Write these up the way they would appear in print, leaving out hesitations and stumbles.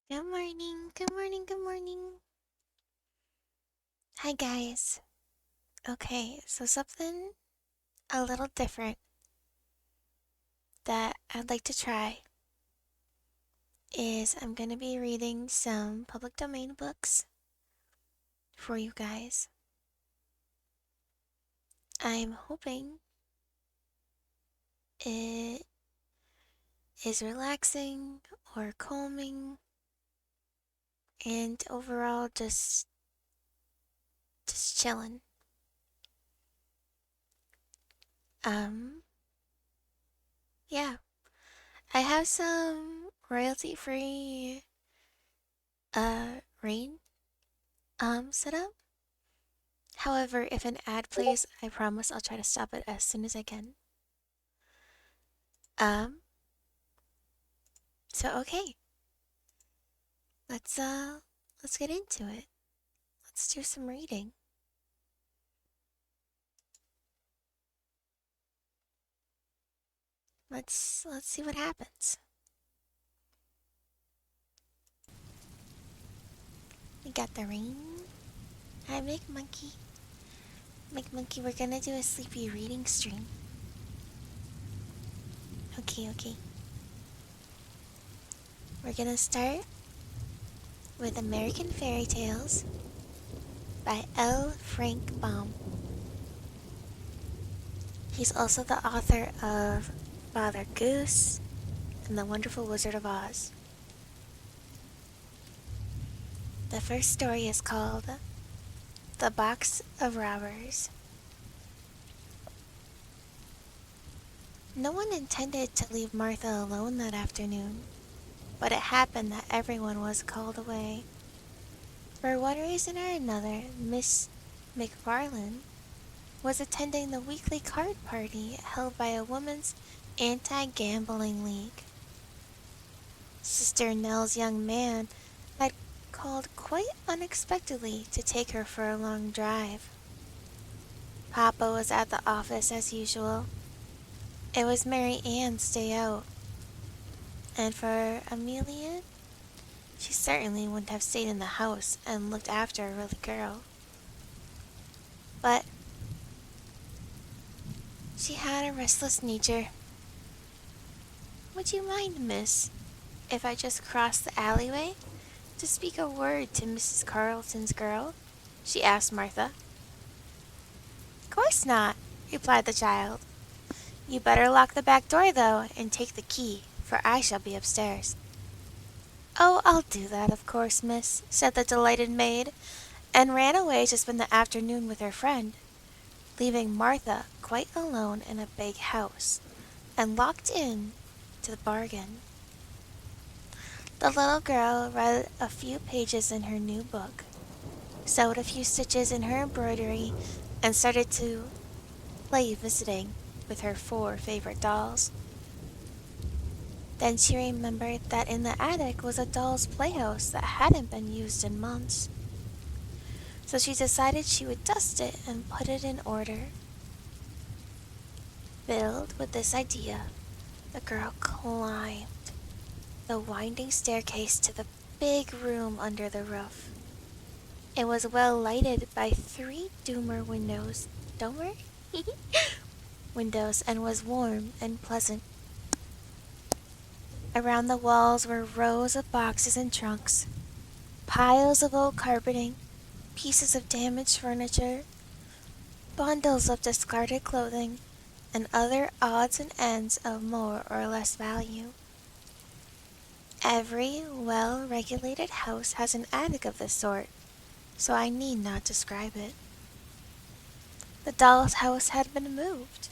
Good morning, good morning, good morning. Hi, guys. Okay, so something a little different that I'd like to try is I'm going to be reading some public domain books for you guys. I'm hoping it is relaxing or calming and overall just chilling. Um, yeah, I have some royalty-free rain set up. However, if an ad plays, I promise I'll try to stop it as soon as I can. Um, so okay, let's uh let's get into it. Let's do some reading. Let's see what happens. We got the rain. Hi, Big Monkey. Big Monkey, we're gonna do a sleepy reading stream. Okay, okay. We're gonna start with American Fairy Tales by L. Frank Baum. He's also the author of Father Goose and The Wonderful Wizard of Oz. The first story is called The Box of Robbers. No one intended to leave Martha alone that afternoon, but it happened that everyone was called away. For one reason or another, Miss McFarlane was attending the weekly card party held by a woman's anti-gambling league. Sister Nell's young man had called quite unexpectedly to take her for a long drive. Papa was at the office as usual. It was Mary Ann's day out, and for Amelia, she certainly wouldn't have stayed in the house and looked after a really girl. But she had a restless nature. Would you mind, miss, if I just crossed the alleyway to speak a word to Mrs. Carleton's girl? She asked Martha. Of course not, replied the child. You better lock the back door, though, and take the key, for I shall be upstairs. Oh, I'll do that, of course, miss, said the delighted maid, and ran away to spend the afternoon with her friend, leaving Martha quite alone in a big house, and locked in to the bargain. The little girl read a few pages in her new book, sewed a few stitches in her embroidery, and started to play visiting with her 4 favorite dolls. Then she remembered that in the attic was a doll's playhouse that hadn't been used in months. So she decided she would dust it and put it in order. Filled with this idea, the girl climbed the winding staircase to the big room under the roof. It was well lighted by 3 Domer windows, and was warm and pleasant. Around the walls were rows of boxes and trunks, piles of old carpeting, pieces of damaged furniture, bundles of discarded clothing, and other odds and ends of more or less value. Every well-regulated house has an attic of this sort, so I need not describe it. The doll's house had been moved,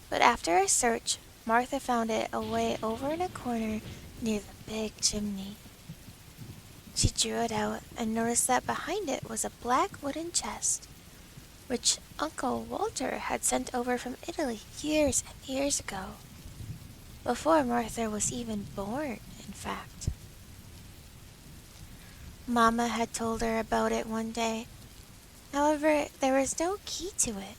but after a search, Martha found it away over in a corner near the big chimney. She drew it out and noticed that behind it was a black wooden chest, which Uncle Walter had sent over from Italy years and years ago, before Martha was even born, in fact. Mamma had told her about it one day. However, there was no key to it,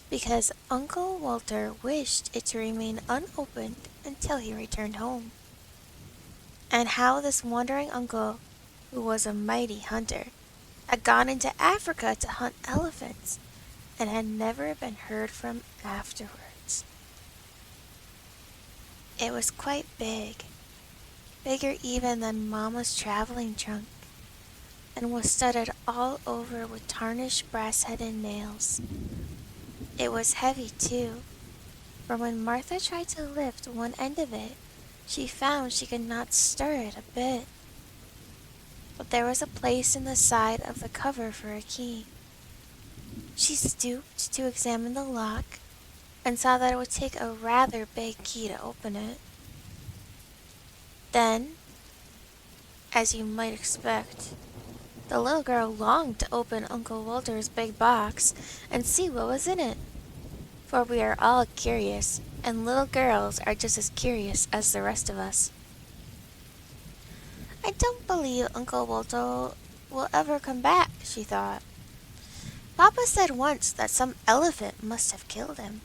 because Uncle Walter wished it to remain unopened until he returned home. and how this wandering uncle, who was a mighty hunter, had gone into Africa to hunt elephants and had never been heard from afterwards. It was quite big, bigger even than Mama's traveling trunk, and was studded all over with tarnished brass-headed nails. It was heavy, too, for when Martha tried to lift one end of it, she found she could not stir it a bit. But there was a place in the side of the cover for a key. She stooped to examine the lock and saw that it would take a rather big key to open it. Then, as you might expect, the little girl longed to open Uncle Walter's big box and see what was in it. For we are all curious, and little girls are just as curious as the rest of us. I don't believe Uncle Walter will ever come back, she thought. Papa said once that some elephant must have killed him.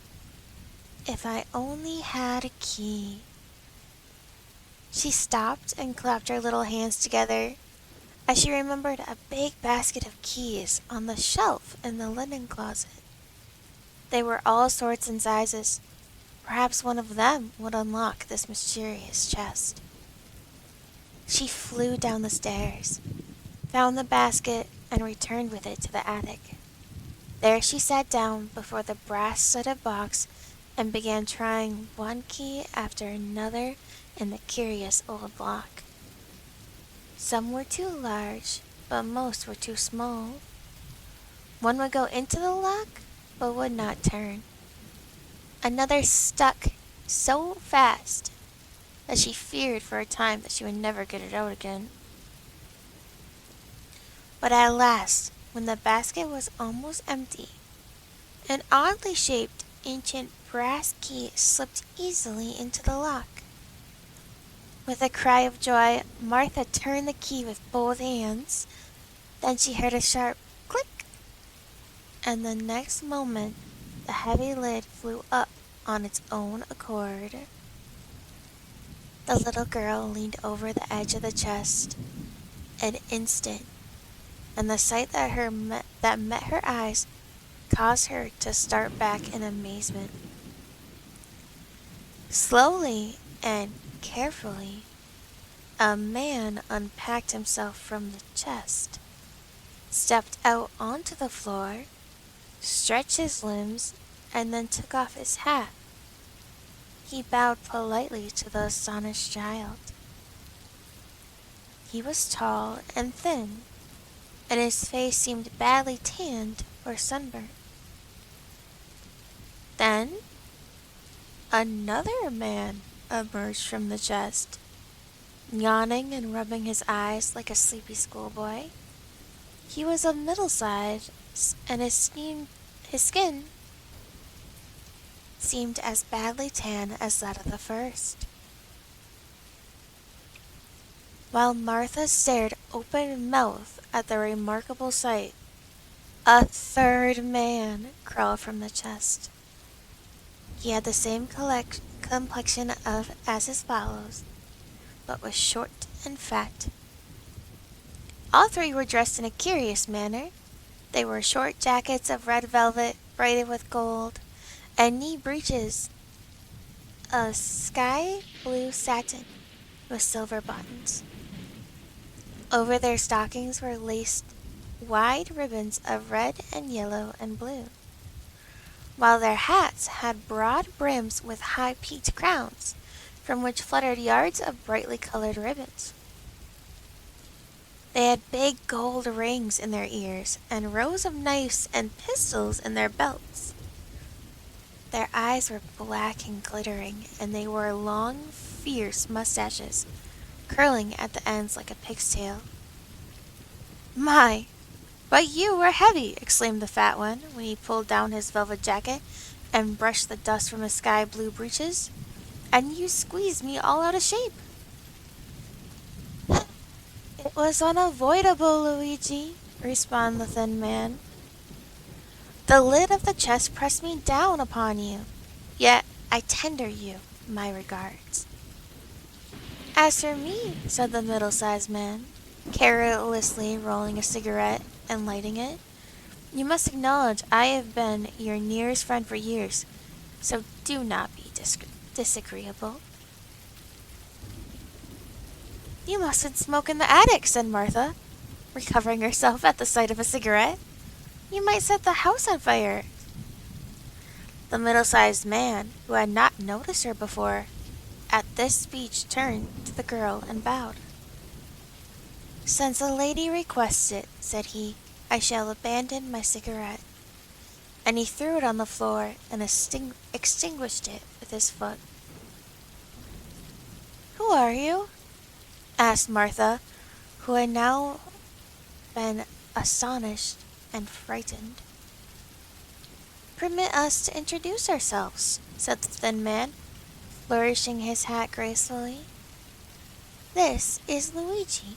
If I only had a key. She stopped and clapped her little hands together as she remembered a big basket of keys on the shelf in the linen closet. They were all sorts and sizes. Perhaps one of them would unlock this mysterious chest. She flew down the stairs, found the basket, and returned with it to the attic. There she sat down before the brass-studded box and began trying one key after another in the curious old lock. Some were too large, but most were too small. One would go into the lock, but would not turn. Another stuck so fast that she feared for a time that she would never get it out again. But at last, when the basket was almost empty, an oddly shaped ancient brass key slipped easily into the lock. With a cry of joy, Martha turned the key with both hands. Then she heard a sharp click, and the next moment the heavy lid flew up on its own accord. The little girl leaned over the edge of the chest. An instant, and the sight that met her eyes caused her to start back in amazement. Slowly and carefully, a man unpacked himself from the chest, stepped out onto the floor, stretched his limbs, and then took off his hat. He bowed politely to the astonished child. He was tall and thin, and his face seemed badly tanned or sunburned. Then another man emerged from the chest, yawning and rubbing his eyes like a sleepy schoolboy. He was of middle size, and his skin seemed as badly tan as that of the first. While Martha stared open-mouthed at the remarkable sight, a third man crawled from the chest. He had the same complexion as his fellows, but was short and fat. All three were dressed in a curious manner. They wore short jackets of red velvet braided with gold, and knee breeches of sky blue satin with silver buttons. Over their stockings were laced wide ribbons of red and yellow and blue, while their hats had broad brims with high peaked crowns, from which fluttered yards of brightly colored ribbons. They had big gold rings in their ears, and rows of knives and pistols in their belts. Their eyes were black and glittering, and they wore long, fierce mustaches, curling at the ends like a pig's tail. "My, but you are heavy!" exclaimed the fat one, when he pulled down his velvet jacket and brushed the dust from his sky blue breeches. "And you squeezed me all out of shape." "It was unavoidable, Luigi," responded the thin man. "The lid of the chest pressed me down upon you, yet I tender you my regards." As for me, said the middle-sized man, carelessly rolling a cigarette and lighting it, you must acknowledge I have been your nearest friend for years, so do not be disagreeable. You mustn't smoke in the attic, said Martha, recovering herself at the sight of a cigarette. You might set the house on fire. The middle-sized man, who had not noticed her before, at this speech turned to the girl and bowed. Since a lady requests it, said he, I shall abandon my cigarette. And he threw it on the floor and extinguished it with his foot. Who are you? Asked Martha, who had now been astonished and frightened. Permit us to introduce ourselves, said the thin man, flourishing his hat gracefully. This is Luigi.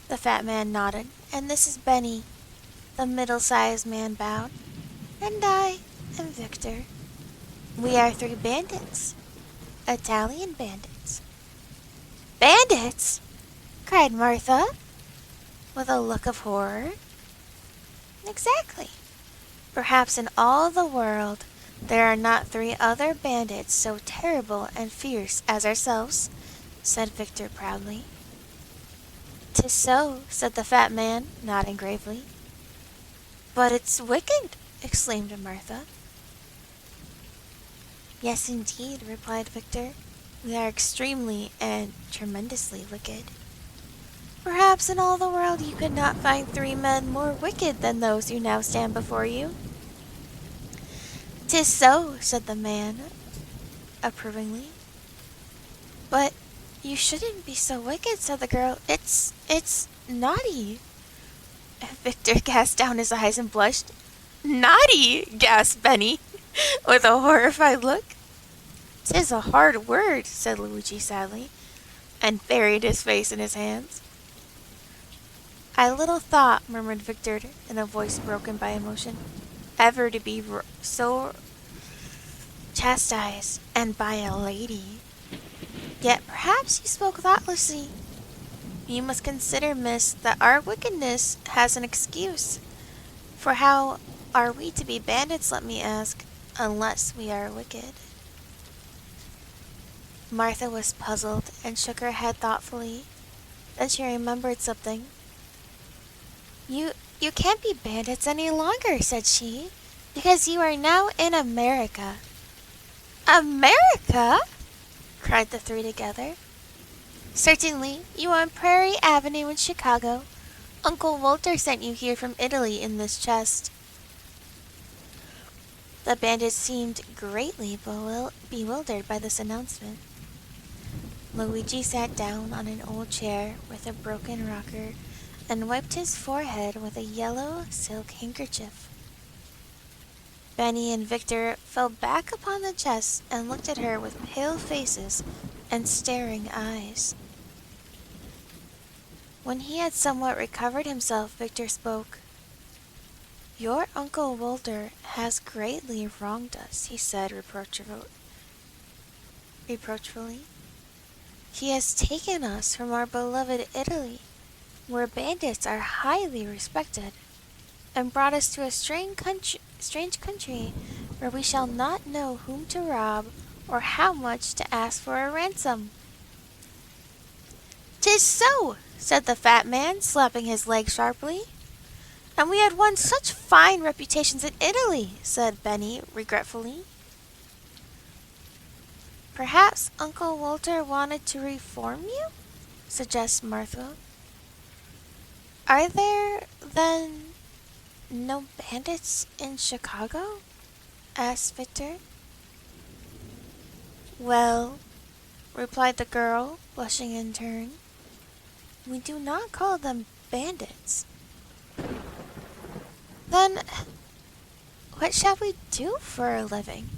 The fat man nodded. And this is Benny. The middle-sized man bowed. And I am Victor. We are 3 bandits. Italian bandits. Bandits? Cried Martha, with a look of horror. Exactly. Perhaps in all the world there are not 3 other bandits so terrible and fierce as ourselves, said Victor proudly. 'Tis so, said the fat man, nodding gravely. But it's wicked, exclaimed Martha. Yes, indeed, replied Victor. We are extremely and tremendously wicked. Perhaps in all the world you could not find 3 men more wicked than those who now stand before you. 'Tis so, said the man, approvingly. But you shouldn't be so wicked, said the girl. It's naughty. Victor cast down his eyes and blushed. Naughty, gasped Benny, with a horrified look. 'Tis a hard word, said Luigi sadly, and buried his face in his hands. I little thought, murmured Victor in a voice broken by emotion, ever to be so chastised, and by a lady. Yet perhaps you spoke thoughtlessly. You must consider, miss, that our wickedness has an excuse. For how are we to be bandits, let me ask, unless we are wicked? Martha was puzzled and shook her head thoughtfully. Then she remembered something. You can't be bandits any longer, said she, because you are now in America. America? Cried the 3 together. Certainly, you are on Prairie Avenue in Chicago. Uncle Walter sent you here from Italy in this chest. The bandits seemed greatly bewildered by this announcement. Luigi sat down on an old chair with a broken rocker and wiped his forehead with a yellow silk handkerchief. Benny and Victor fell back upon the chest and looked at her with pale faces and staring eyes. When he had somewhat recovered himself, Victor spoke. Your Uncle Walter has greatly wronged us, he said reproachfully. He has taken us from our beloved Italy, where bandits are highly respected, and brought us to a strange country where we shall not know whom to rob or how much to ask for a ransom. 'Tis so, said the fat man, slapping his leg sharply. And we had won such fine reputations in Italy, said Benny regretfully. Perhaps Uncle Walter wanted to reform you? suggested Martha. Are there, then, no bandits in Chicago? asked Victor. Well, replied the girl, blushing in turn, we do not call them bandits. Then, what shall we do for a living?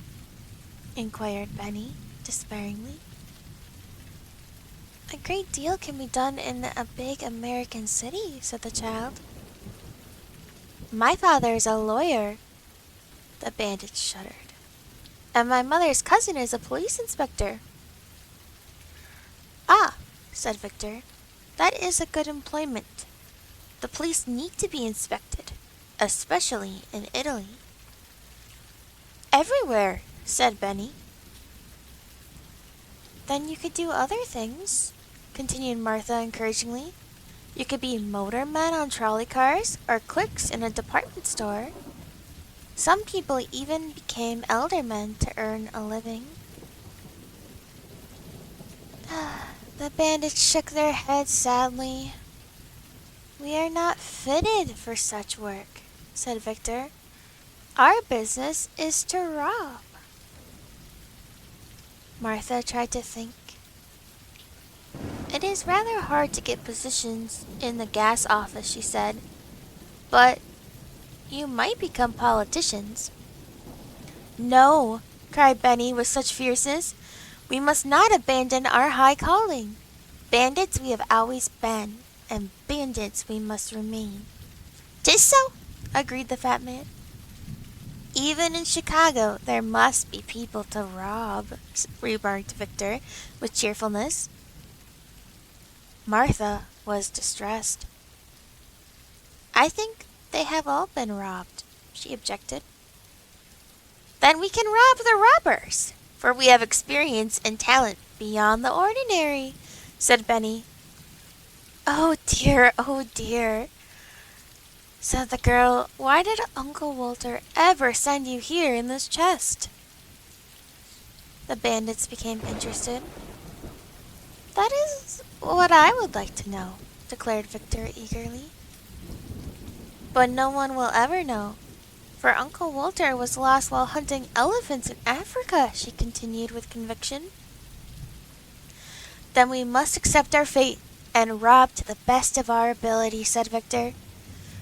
inquired Benny, despairingly. A great deal can be done in a big American city, said the child. My father is a lawyer. The bandit shuddered. And my mother's cousin is a police inspector. Ah, said Victor. That is a good employment. The police need to be inspected, especially in Italy. Everywhere, said Benny. Then you could do other things, continued Martha encouragingly. You could be motormen on trolley cars or clerks in a department store. Some people even became eldermen to earn a living. The bandits shook their heads sadly. We are not fitted for such work, said Victor. Our business is to rob. Martha tried to think. It is rather hard to get positions in the gas office, she said. But you might become politicians. No, cried Benny with such fierceness. We must not abandon our high calling. Bandits we have always been, and bandits we must remain. 'Tis so, agreed the fat man. Even in Chicago there must be people to rob, remarked Victor with cheerfulness. Martha was distressed. I think they have all been robbed, she objected. Then we can rob the robbers, for we have experience and talent beyond the ordinary, said Benny. Oh dear, said the girl. Why did Uncle Walter ever send you here in this chest? The bandits became interested. That is what I would like to know, declared Victor eagerly. But no one will ever know, for Uncle Walter was lost while hunting elephants in Africa, she continued with conviction. Then we must accept our fate and rob to the best of our ability, said Victor.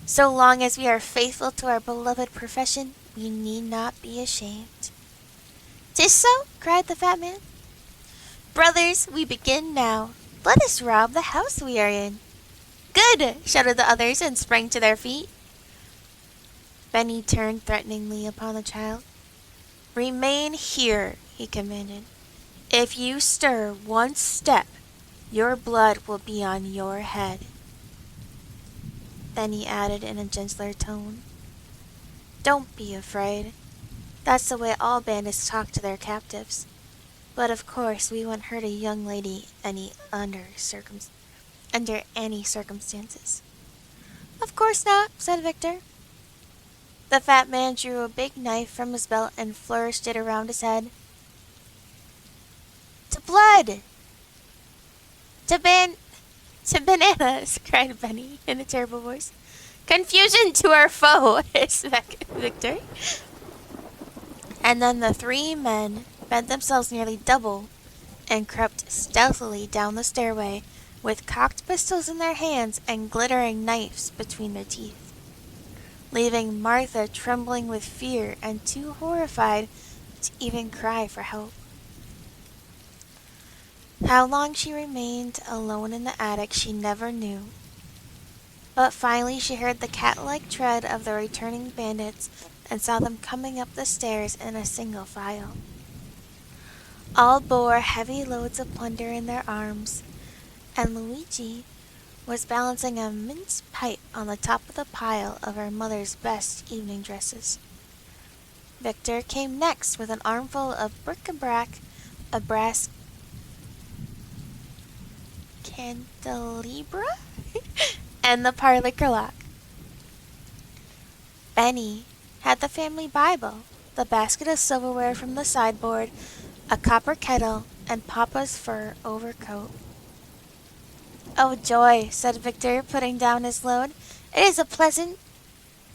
So long as we are faithful to our beloved profession, we need not be ashamed. 'Tis so, cried the fat man. Brothers, we begin now. Let us rob the house we are in. Good, shouted the others and sprang to their feet. Benny turned threateningly upon the child. Remain here, he commanded. If you stir one step, your blood will be on your head. Then he added in a gentler tone, Don't be afraid. That's the way all bandits talk to their captives. But of course we wouldn't hurt a young lady under any circumstances. Of course not, said Victor. The fat man drew a big knife from his belt and flourished it around his head. To blood! To bananas, cried Benny in a terrible voice. Confusion to our foe, hissed Victor. And then the three men bent themselves nearly double and crept stealthily down the stairway with cocked pistols in their hands and glittering knives between their teeth, leaving Martha trembling with fear and too horrified to even cry for help. How long she remained alone in the attic she never knew, but finally she heard the cat-like tread of the returning bandits and saw them coming up the stairs in a single file. All bore heavy loads of plunder in their arms, and Luigi was balancing a mince pipe on the top of the pile of her mother's best evening dresses. Victor came next with an armful of bric-a-brac, a brass candelabra, and the parlor clock. Benny had the family Bible, the basket of silverware from the sideboard, a copper kettle, and Papa's fur overcoat. Oh joy, said Victor, putting down his load. It is a pleasant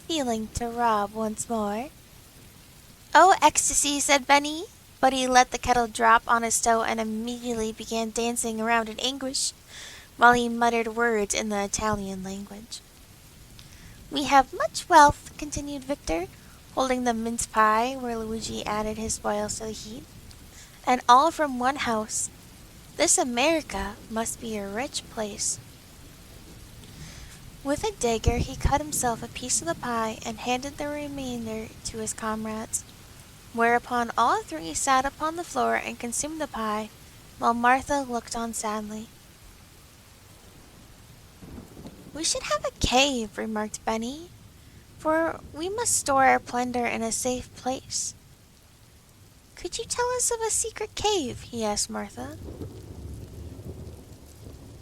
feeling to rob once more. Oh, ecstasy, said Benny, but he let the kettle drop on his toe and immediately began dancing around in anguish, while he muttered words in the Italian language. We have much wealth, continued Victor, holding the mince pie where Luigi added his spoils to the heap, and all from one house. This America must be a rich place. With a dagger he cut himself a piece of the pie and handed the remainder to his comrades, whereupon all three sat upon the floor and consumed the pie, while Martha looked on sadly. We should have a cave, remarked Benny, for we must store our plunder in a safe place. Could you tell us of a secret cave? He asked Martha.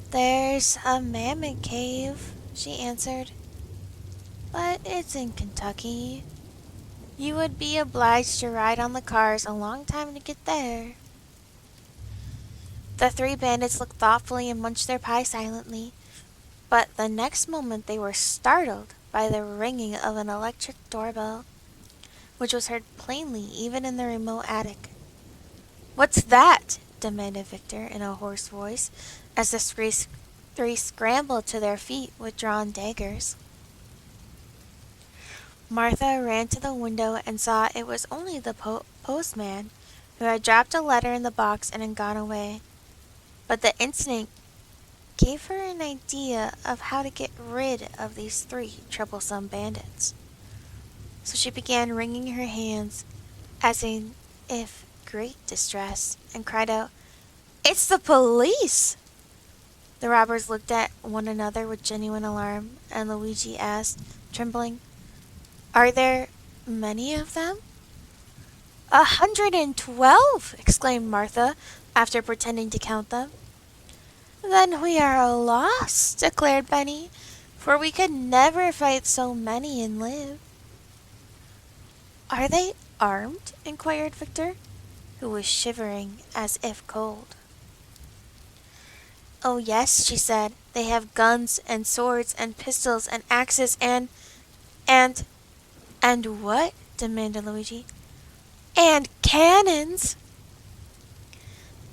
There's a mammoth cave, she answered, but it's in Kentucky. You would be obliged to ride on the cars a long time to get there. The three bandits looked thoughtfully and munched their pie silently, but the next moment they were startled by the ringing of an electric doorbell, which was heard plainly even in the remote attic. "What's that?" demanded Victor in a hoarse voice, as the three scrambled to their feet with drawn daggers. Martha ran to the window and saw it was only the postman, who had dropped a letter in the box and had gone away. But the incident gave her an idea of how to get rid of these three troublesome bandits. So she began wringing her hands, as in if great distress, and cried out, "It's the police!" The robbers looked at one another with genuine alarm, and Luigi asked, trembling, "Are there many of them?" 112! exclaimed Martha, after pretending to count them. "Then we are lost," declared Benny, "for we could never fight so many and live." "Are they armed?" inquired Victor, who was shivering as if cold. "Oh yes," she said, "they have guns and swords and pistols and axes and what?" demanded Luigi. "And cannons!"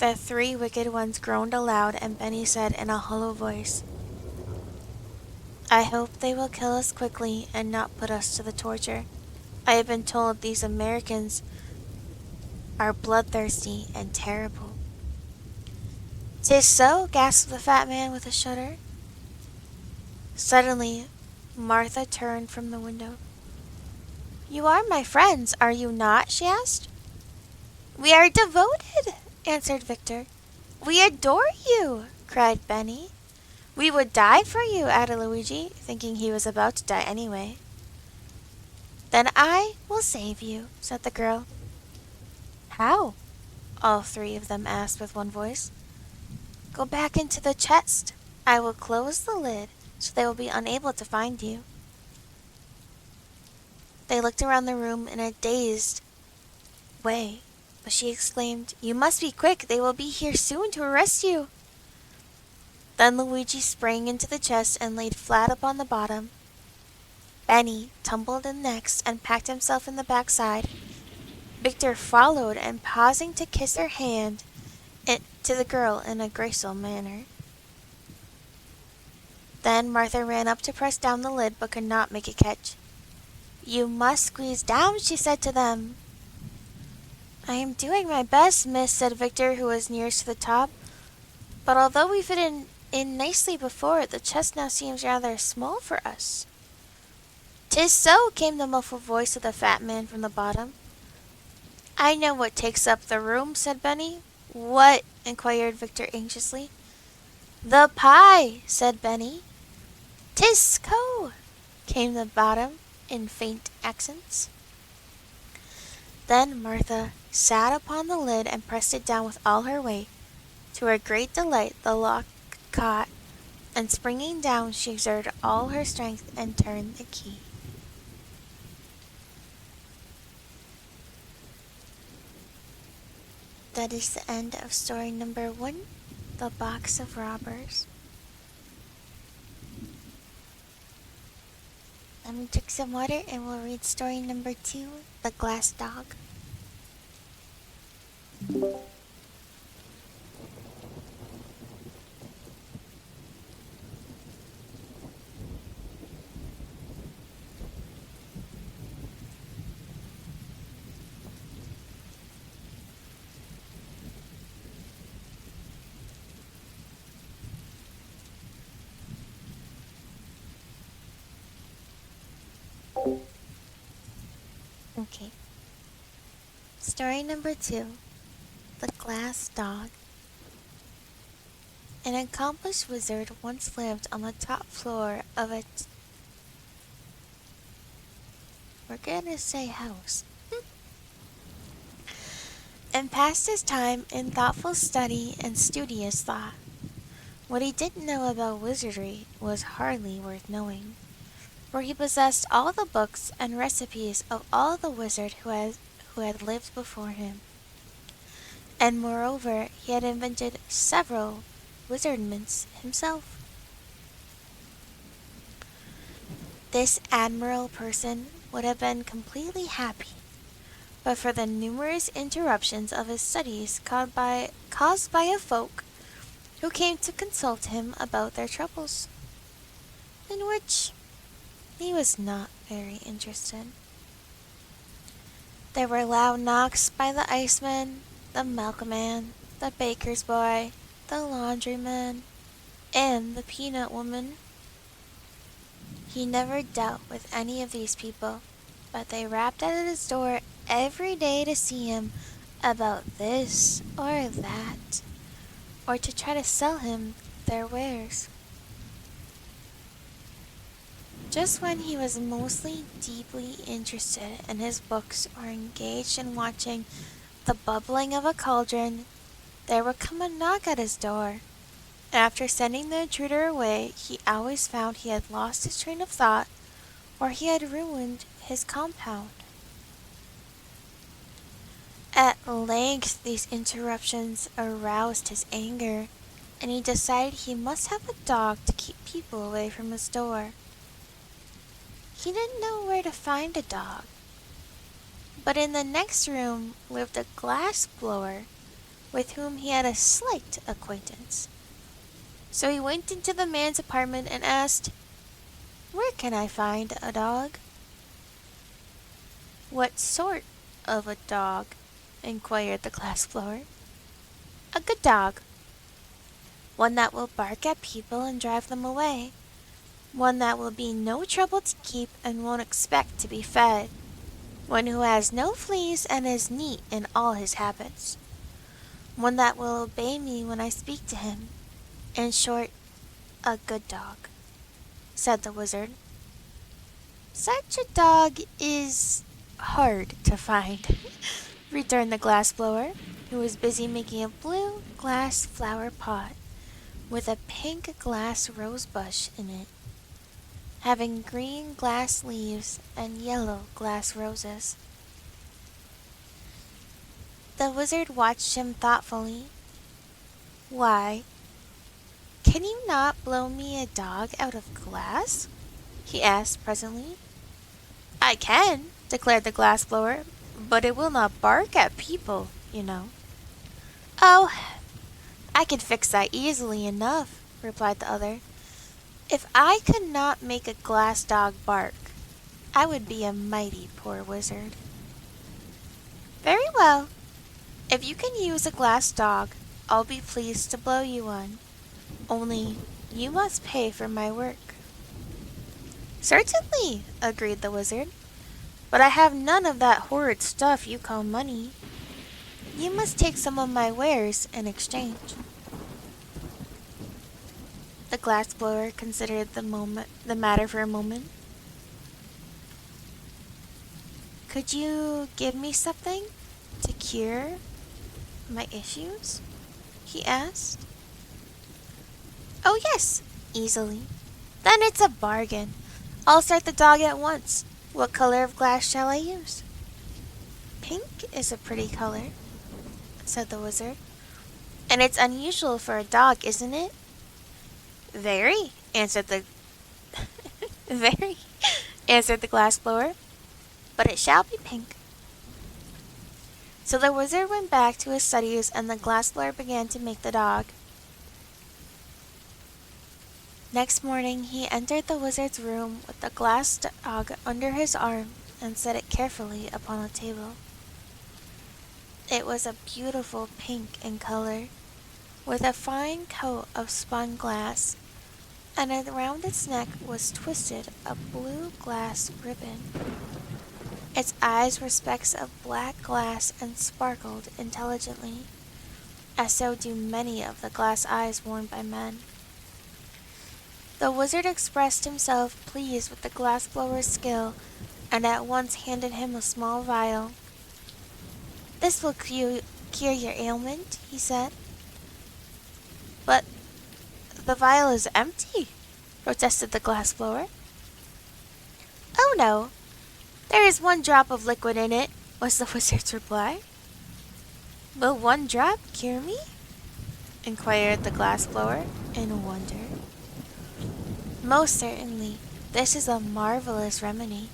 The three wicked ones groaned aloud, and Benny said in a hollow voice, "I hope they will kill us quickly and not put us to the torture. I have been told these Americans are bloodthirsty and terrible." "'Tis so," gasped the fat man with a shudder. Suddenly, Martha turned from the window. "You are my friends, are you not?" she asked. "We are devoted," answered Victor. "We adore you," cried Benny. "We would die for you," added Luigi, thinking he was about to die anyway. "Then I will save you," said the girl. "How?" all three of them asked with one voice. "Go back into the chest. I will close the lid so they will be unable to find you." They looked around the room in a dazed way, but she exclaimed, "You must be quick. They will be here soon to arrest you." Then Luigi sprang into the chest and laid flat upon the bottom. Benny tumbled in next and packed himself in the backside. Victor followed and pausing to kiss her hand to the girl in a graceful manner. Then Martha ran up to press down the lid but could not make it catch. "You must squeeze down," she said to them. "I am doing my best, miss," said Victor, who was nearest to the top. "But although we fit in nicely before, the chest now seems rather small for us." "'Tis so," came the muffled voice of the fat man from the bottom. "I know what takes up the room," said Benny. "What?" inquired Victor anxiously. "The pie," said Benny. "'Tis so," came the bottom in faint accents. Then Martha sat upon the lid and pressed it down with all her weight. To her great delight the lock caught, and springing down she exerted all her strength and turned the key. That is the end of story number 1, The Box of Robbers. Let me drink some water and we'll read story number 2, The Glass Dog. Okay. Story number 2, The Glass Dog. An accomplished wizard once lived on the top floor of a we're gonna say house, and passed his time in thoughtful study and studious thought. What he didn't know about wizardry was hardly worth knowing, for he possessed all the books and recipes of all the wizards who had lived before him, and moreover he had invented several wizardments himself. This admirable person would have been completely happy but for the numerous interruptions of his studies caused by a folk who came to consult him about their troubles, in which he was not very interested. There were loud knocks by the iceman, the milkman, the baker's boy, the laundryman, and the peanut woman. He never dealt with any of these people, but they rapped at his door every day to see him about this or that, or to try to sell him their wares. Just when he was mostly deeply interested in his books or engaged in watching the bubbling of a cauldron, there would come a knock at his door. After sending the intruder away, he always found he had lost his train of thought or he had ruined his compound. At length these interruptions aroused his anger, and he decided he must have a dog to keep people away from his door. He didn't know where to find a dog, but in the next room lived a glass blower with whom he had a slight acquaintance. So he went into the man's apartment and asked, "Where can I find a dog?" "What sort of a dog?" inquired the glass blower. "A good dog. One that will bark at people and drive them away. One that will be no trouble to keep and won't expect to be fed. One who has no fleas and is neat in all his habits. One that will obey me when I speak to him. In short, a good dog," said the wizard. "Such a dog is hard to find," returned the glass blower, who was busy making a blue glass flower pot with a pink glass rose bush in it, having green glass leaves and yellow glass roses. The wizard watched him thoughtfully. "Why, can you not blow me a dog out of glass?" he asked presently. "I can," declared the glass blower, "but it will not bark at people, you know." "Oh, I can fix that easily enough," replied the other. "If I could not make a glass dog bark, I would be a mighty poor wizard." "Very well. If you can use a glass dog, I'll be pleased to blow you one. Only you must pay for my work." "Certainly," agreed the wizard, "but I have none of that horrid stuff you call money. You must take some of my wares in exchange." The glass blower considered the matter for a moment. "Could you give me something to cure my issues?" he asked. "Oh yes, easily. Then it's a bargain. I'll start the dog at once. What color of glass shall I use?" "Pink is a pretty color," said the wizard. "And it's unusual for a dog, isn't it?" "Very," answered the very, answered the glass blower. "But it shall be pink." So the wizard went back to his studies, and the glass blower began to make the dog. Next morning he entered the wizard's room with the glass dog under his arm and set it carefully upon a table. It was a beautiful pink in color, with a fine coat of spun glass, and around its neck was twisted a blue glass ribbon. Its eyes were specks of black glass and sparkled intelligently. as so do many of the glass eyes worn by men. The wizard expressed himself pleased with the glass blower's skill, and at once handed him a small vial. "This will cure your ailment," he said. "But the vial is empty," protested the glass blower. "Oh no, there is one drop of liquid in it," was the wizard's reply. "Will one drop cure me?" inquired the glass blower in wonder. "Most certainly, this is a marvelous remedy.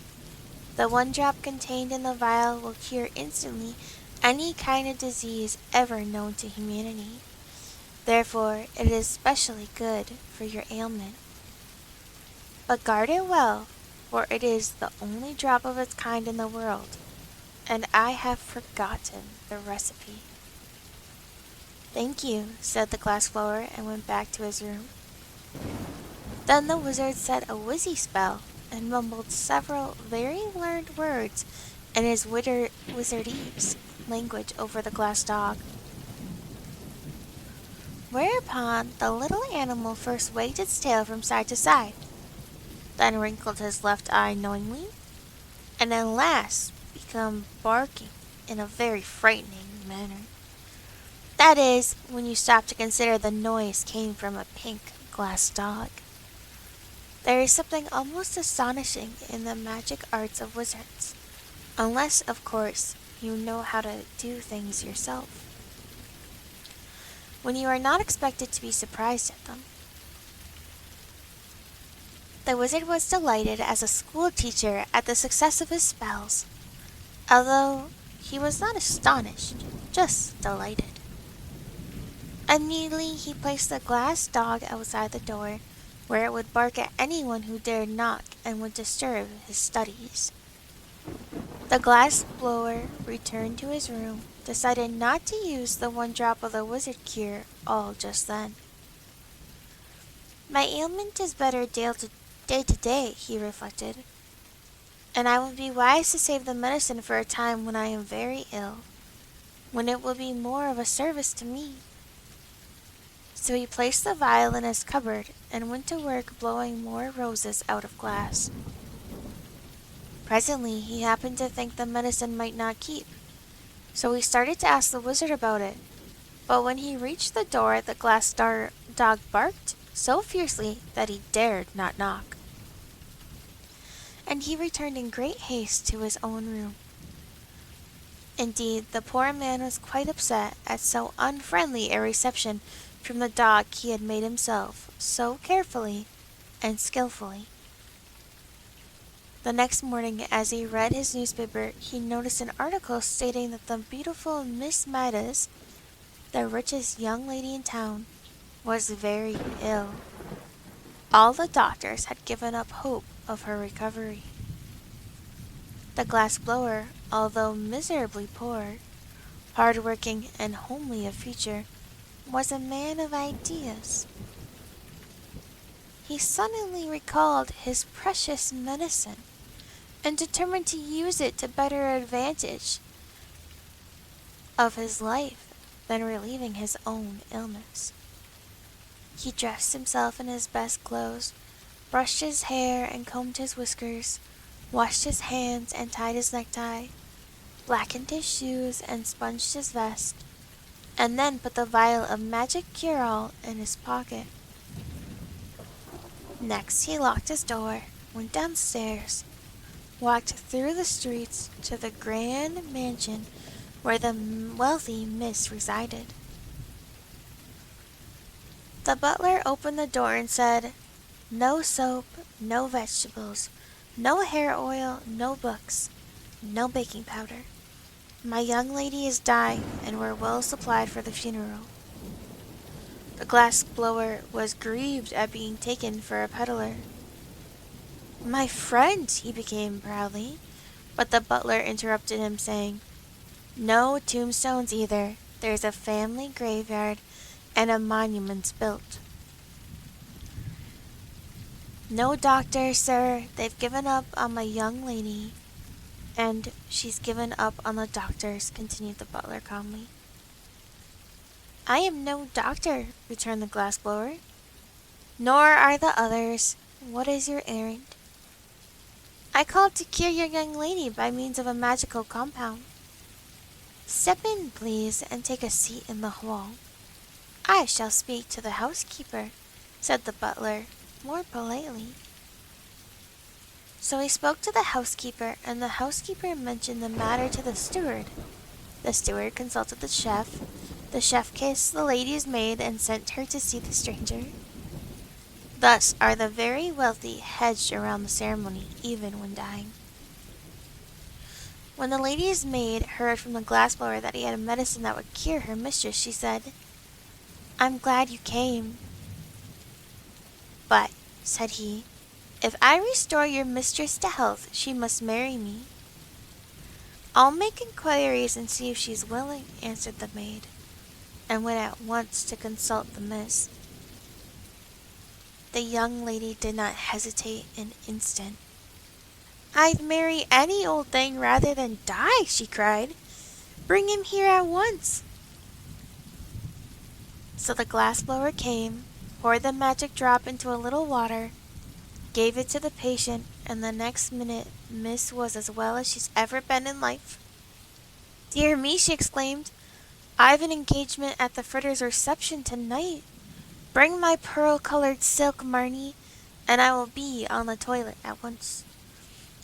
The one drop contained in the vial will cure instantly any kind of disease ever known to humanity. Therefore, it is specially good for your ailment. But guard it well, for it is the only drop of its kind in the world, and I have forgotten the recipe." "Thank you," said the glass blower, and went back to his room. Then the wizard said a wizzy spell, and mumbled several very learned words in his wizardese language over the glass dog. Whereupon the little animal first wagged its tail from side to side, then wrinkled his left eye knowingly, and at last began barking in a very frightening manner. That is, when you stop to consider the noise came from a pink glass dog. There is something almost astonishing in the magic arts of wizards, unless, of course, you know how to do things yourself, when you are not expected to be surprised at them. The wizard was delighted as a school teacher at the success of his spells, although he was not astonished, just delighted. Immediately he placed the glass dog outside the door, where it would bark at anyone who dared knock and would disturb his studies. The glass blower returned to his room, decided not to use the one drop of the wizard cure all just then. "My ailment is better day to day," he reflected, "and I would be wise to save the medicine for a time when I am very ill, when it will be more of a service to me." So he placed the vial in his cupboard and went to work blowing more roses out of glass. Presently he happened to think the medicine might not keep, so he started to ask the wizard about it, but when he reached the door the glass dog barked so fiercely that he dared not knock, and he returned in great haste to his own room. Indeed, the poor man was quite upset at so unfriendly a reception from the dog he had made himself so carefully and skillfully. The next morning, as he read his newspaper, he noticed an article stating that the beautiful Miss Midas, the richest young lady in town, was very ill. All the doctors had given up hope of her recovery. The glass blower, although miserably poor, hard-working, and homely of feature, was a man of ideas. He suddenly recalled his precious medicine, and determined to use it to better advantage of his life than relieving his own illness. He dressed himself in his best clothes, brushed his hair and combed his whiskers, washed his hands and tied his necktie, blackened his shoes and sponged his vest, and then put the vial of magic cure-all in his pocket. Next he locked his door, went downstairs, walked through the streets to the grand mansion where the wealthy miss resided. The butler opened the door and said, "No soap, no vegetables, no hair oil, no books, no baking powder. My young lady is dying, and we're well supplied for the funeral." The glass blower was grieved at being taken for a peddler. "My friend," he began proudly, but the butler interrupted him, saying, "No tombstones either. There's a family graveyard and a monument's built." "No doctor, sir. They've given up on my young lady, and she's given up on the doctors," continued the butler calmly. I am no doctor, returned the glass-blower. Nor are the others. What is your errand? I called to cure your young lady by means of a magical compound. Step in, please, and take a seat in the hall. I shall speak to the housekeeper, said the butler, more politely. So he spoke to the housekeeper, and the housekeeper mentioned the matter to the steward. The steward consulted the chef kissed the lady's maid and sent her to see the stranger. Thus are the very wealthy hedged around the ceremony, even when dying. When the lady's maid heard from the glass-blower that he had a medicine that would cure her mistress, she said, I'm glad you came. But, said he, if I restore your mistress to health, she must marry me. I'll make inquiries and see if she's willing, answered the maid, and went at once to consult the miss. The young lady did not hesitate an instant. I'd marry any old thing rather than die, she cried. Bring him here at once. So the glass-blower came, poured the magic drop into a little water, gave it to the patient, and the next minute Miss was as well as she's ever been in life. Dear me, she exclaimed, I've an engagement at the Fritters' reception tonight. Bring my pearl-colored silk, Marnie, and I will be on the toilet at once.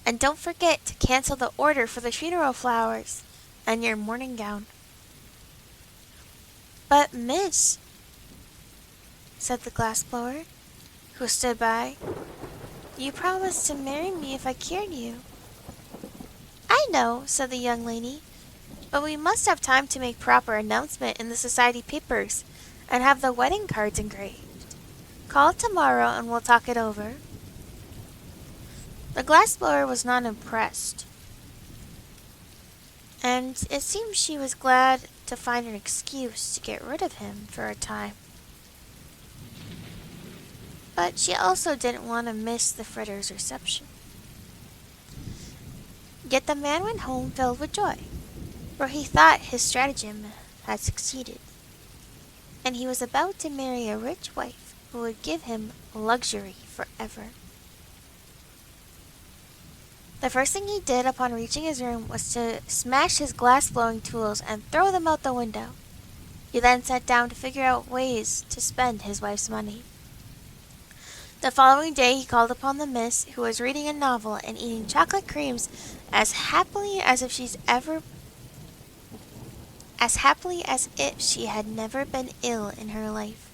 And don't forget to cancel the order for the funeral flowers and your morning gown. But, miss, said the glass-blower, who stood by, you promised to marry me if I cured you. I know, said the young lady, but we must have time to make proper announcement in the society papers and have the wedding cards engraved. Call tomorrow and we'll talk it over. The glass-blower was not impressed, and it seemed she was glad to find an excuse to get rid of him for a time. But she also didn't want to miss the Fritters' reception. Yet the man went home filled with joy, for he thought his stratagem had succeeded, and he was about to marry a rich wife who would give him luxury forever. The first thing he did upon reaching his room was to smash his glass-blowing tools and throw them out the window. He then sat down to figure out ways to spend his wife's money. The following day he called upon the miss, who was reading a novel and eating chocolate creams as happily as if she had never been ill in her life.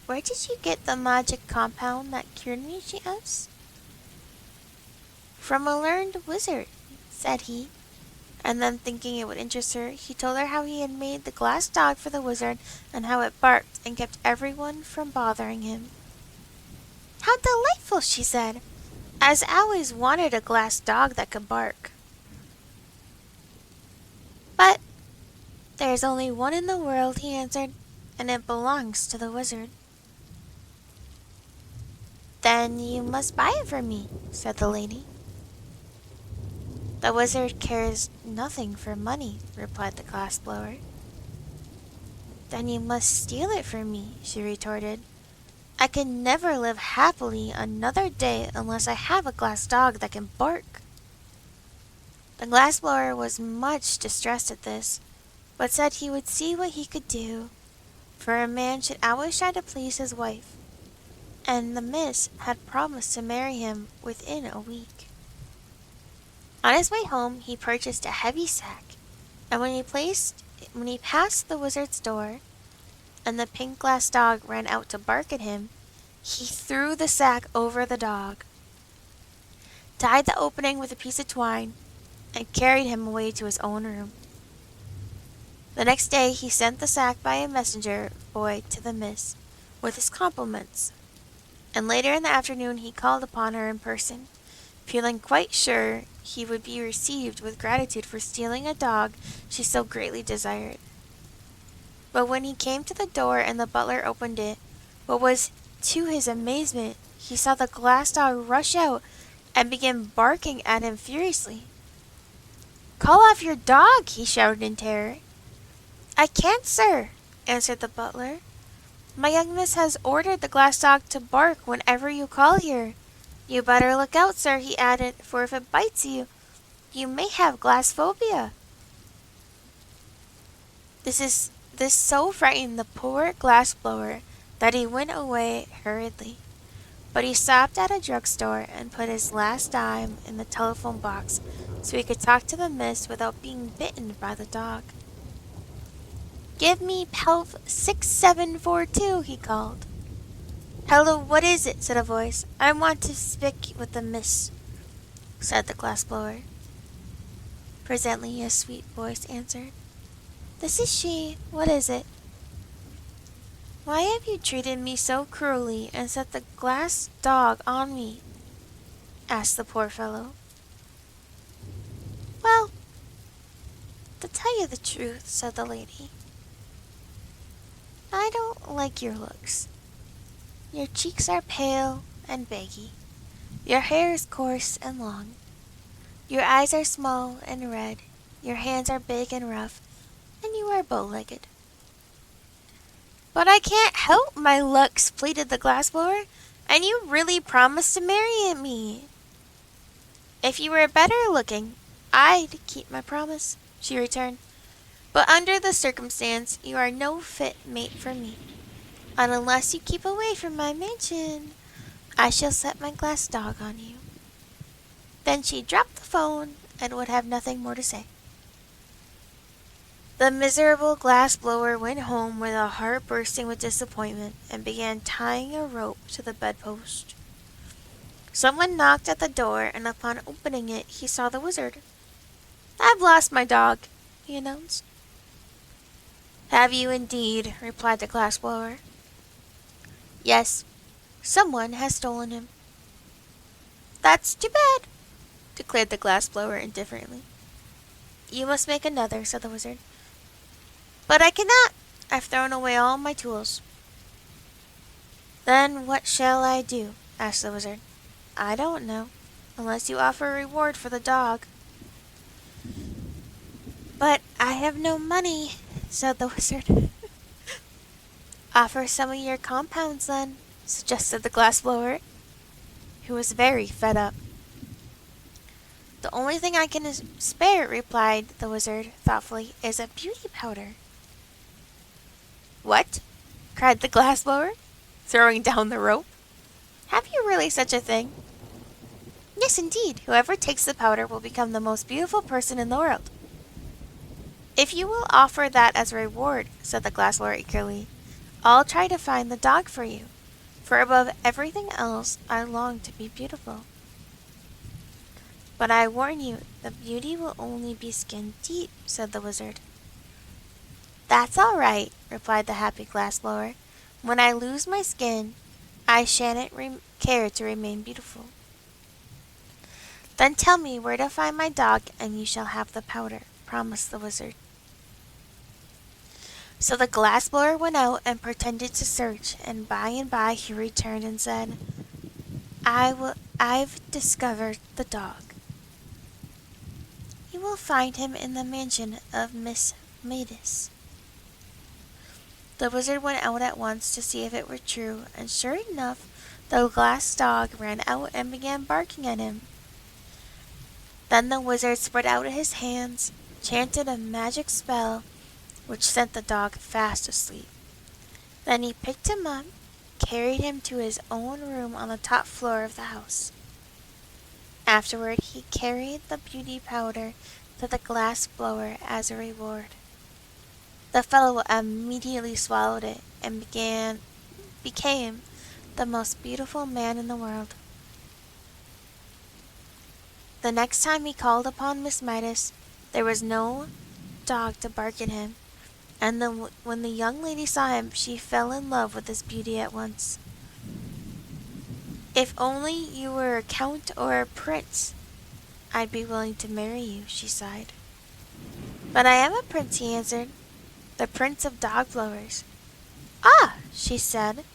Where did you get the magic compound that cured me? She asked. From a learned wizard, said he, and then thinking it would interest her, he told her how he had made the glass dog for the wizard and how it barked and kept everyone from bothering him. How delightful, she said. I've always wanted a glass dog that could bark. But there's only one in the world, he answered, and it belongs to the wizard. Then you must buy it for me, said the lady. The wizard cares nothing for money, replied the glass-blower. Then you must steal it from me, she retorted. I can never live happily another day unless I have a glass dog that can bark. The glass-blower was much distressed at this, but said he would see what he could do, for a man should always try to please his wife, and the miss had promised to marry him within a week. On his way home, he purchased a heavy sack, and when he passed the wizard's door, and the pink glass dog ran out to bark at him, he threw the sack over the dog, tied the opening with a piece of twine, and carried him away to his own room. The next day he sent the sack by a messenger boy to the miss, with his compliments, and later in the afternoon he called upon her in person, feeling quite sure he would be received with gratitude for stealing a dog she so greatly desired. But when he came to the door and the butler opened it, what was to his amazement, he saw the glass dog rush out and begin barking at him furiously. Call off your dog, he shouted in terror. I can't, sir, answered the butler. My young miss has ordered the glass dog to bark whenever you call here. You better look out, sir, he added, for if it bites you, you may have glass phobia. This so frightened the poor glass blower that he went away hurriedly. But he stopped at a drugstore and put his last dime in the telephone box so he could talk to the miss without being bitten by the dog. Give me PELF 6742, he called. Hello, what is it? Said a voice. I want to speak with the miss, said the glassblower. Presently a sweet voice answered. This is she. What is it? Why have you treated me so cruelly and set the glass dog on me? Asked the poor fellow. Well, to tell you the truth, said the lady, I don't like your looks. Your cheeks are pale and baggy. Your hair is coarse and long. Your eyes are small and red. Your hands are big and rough, and you are bow-legged. But I can't help my looks, pleaded the glassblower, and you really promised to marry me. If you were better looking, I'd keep my promise, she returned. But under the circumstance, you are no fit mate for me. And unless you keep away from my mansion, I shall set my glass dog on you. Then she dropped the phone and would have nothing more to say. The miserable glass blower went home with a heart bursting with disappointment and began tying a rope to the bedpost. Someone knocked at the door, and upon opening it, he saw the wizard. I've lost my dog, he announced. Have you indeed? Replied the glass blower. Yes, someone has stolen him. That's too bad, declared the glass blower indifferently. You must make another, said the wizard. But I cannot. I've thrown away all my tools. Then what shall I do? Asked the wizard. I don't know, unless you offer a reward for the dog. But I have no money, said the wizard. Offer some of your compounds, then, suggested the glassblower, who was very fed up. The only thing I can spare, replied the wizard thoughtfully, is a beauty powder. What? Cried the glassblower, throwing down the rope. Have you really such a thing? Yes, indeed. Whoever takes the powder will become the most beautiful person in the world. If you will offer that as a reward, said the glassblower eagerly, I'll try to find the dog for you, for above everything else I long to be beautiful. But I warn you, the beauty will only be skin deep, said the wizard. That's all right, replied the happy glassblower. When I lose my skin, I shan't care to remain beautiful. Then tell me where to find my dog, and you shall have the powder, promised the wizard. So the glassblower went out and pretended to search, and by he returned and said, I've discovered the dog. You will find him in the mansion of Miss Mavis. The wizard went out at once to see if it were true, and sure enough, the glass dog ran out and began barking at him. Then the wizard spread out his hands, chanted a magic spell, which sent the dog fast asleep. Then he picked him up, carried him to his own room on the top floor of the house. Afterward he carried the beauty powder to the glass blower as a reward. The fellow immediately swallowed it and became the most beautiful man in the world. The next time he called upon Miss Midas, there was no dog to bark at him, and when the young lady saw him, she fell in love with his beauty at once. If only you were a count or a prince, I'd be willing to marry you, she sighed. But I am a prince, he answered, the prince of dog blowers. Ah, she said,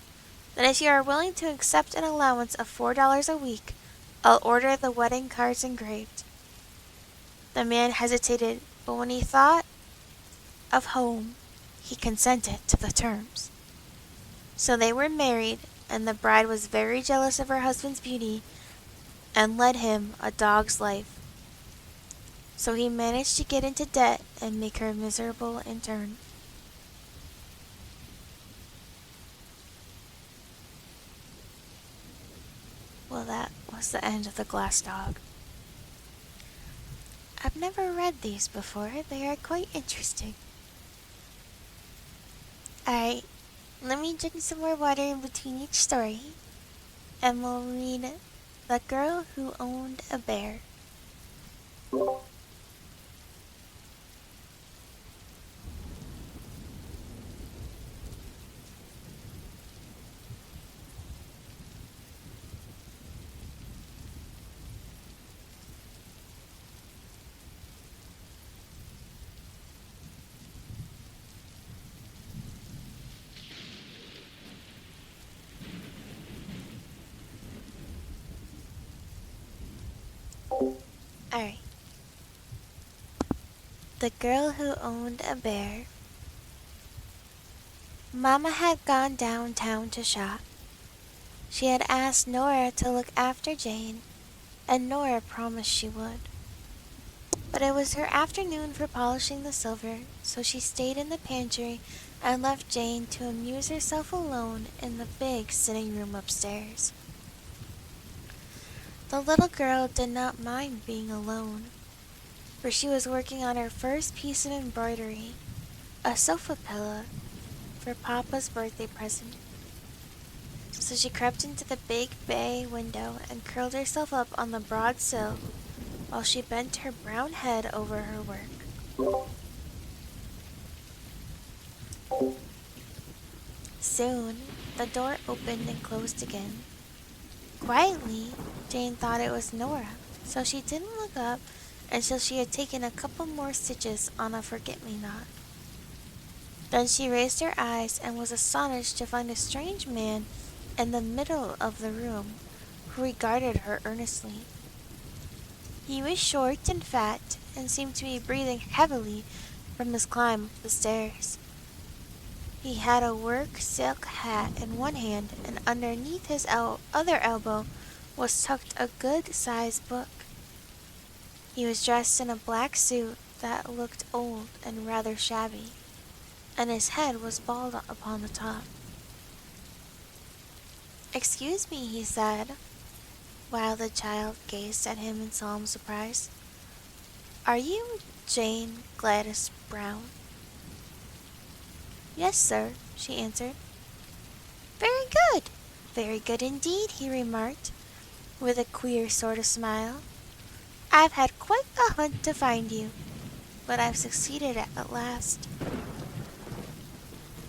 then if you are willing to accept an allowance of $4 a week, I'll order the wedding cards engraved. The man hesitated, but when he thought of home he consented to the terms. So they were married, and the bride was very jealous of her husband's beauty and led him a dog's life. So he managed to get into debt and make her miserable in turn. Well, that was the end of The Glass Dog. I've never read these before. They are quite interesting. Alright, let me drink some more water in between each story, and we'll read The Girl Who Owned a Bear. Alright. The Girl Who Owned a Bear. Mama had gone downtown to shop. She had asked Nora to look after Jane, and Nora promised she would. But it was her afternoon for polishing the silver, so she stayed in the pantry and left Jane to amuse herself alone in the big sitting room upstairs. The little girl did not mind being alone, for she was working on her first piece of embroidery, a sofa pillow for Papa's birthday present. So she crept into the big bay window and curled herself up on the broad sill while she bent her brown head over her work. Soon, the door opened and closed again. Quietly, Jane thought it was Nora, so she didn't look up until she had taken a couple more stitches on a forget-me-not. Then she raised her eyes and was astonished to find a strange man in the middle of the room who regarded her earnestly. He was short and fat and seemed to be breathing heavily from his climb up the stairs. He had a work silk hat in one hand, and underneath his other elbow was tucked a good-sized book. He was dressed in a black suit that looked old and rather shabby, and his head was bald upon the top. "Excuse me," he said, while the child gazed at him in solemn surprise. "Are you Jane Gladys Brown?" "Yes, sir," she answered. Very good indeed," he remarked, with a queer sort of smile. "I've had quite a hunt to find you, but I've succeeded at last."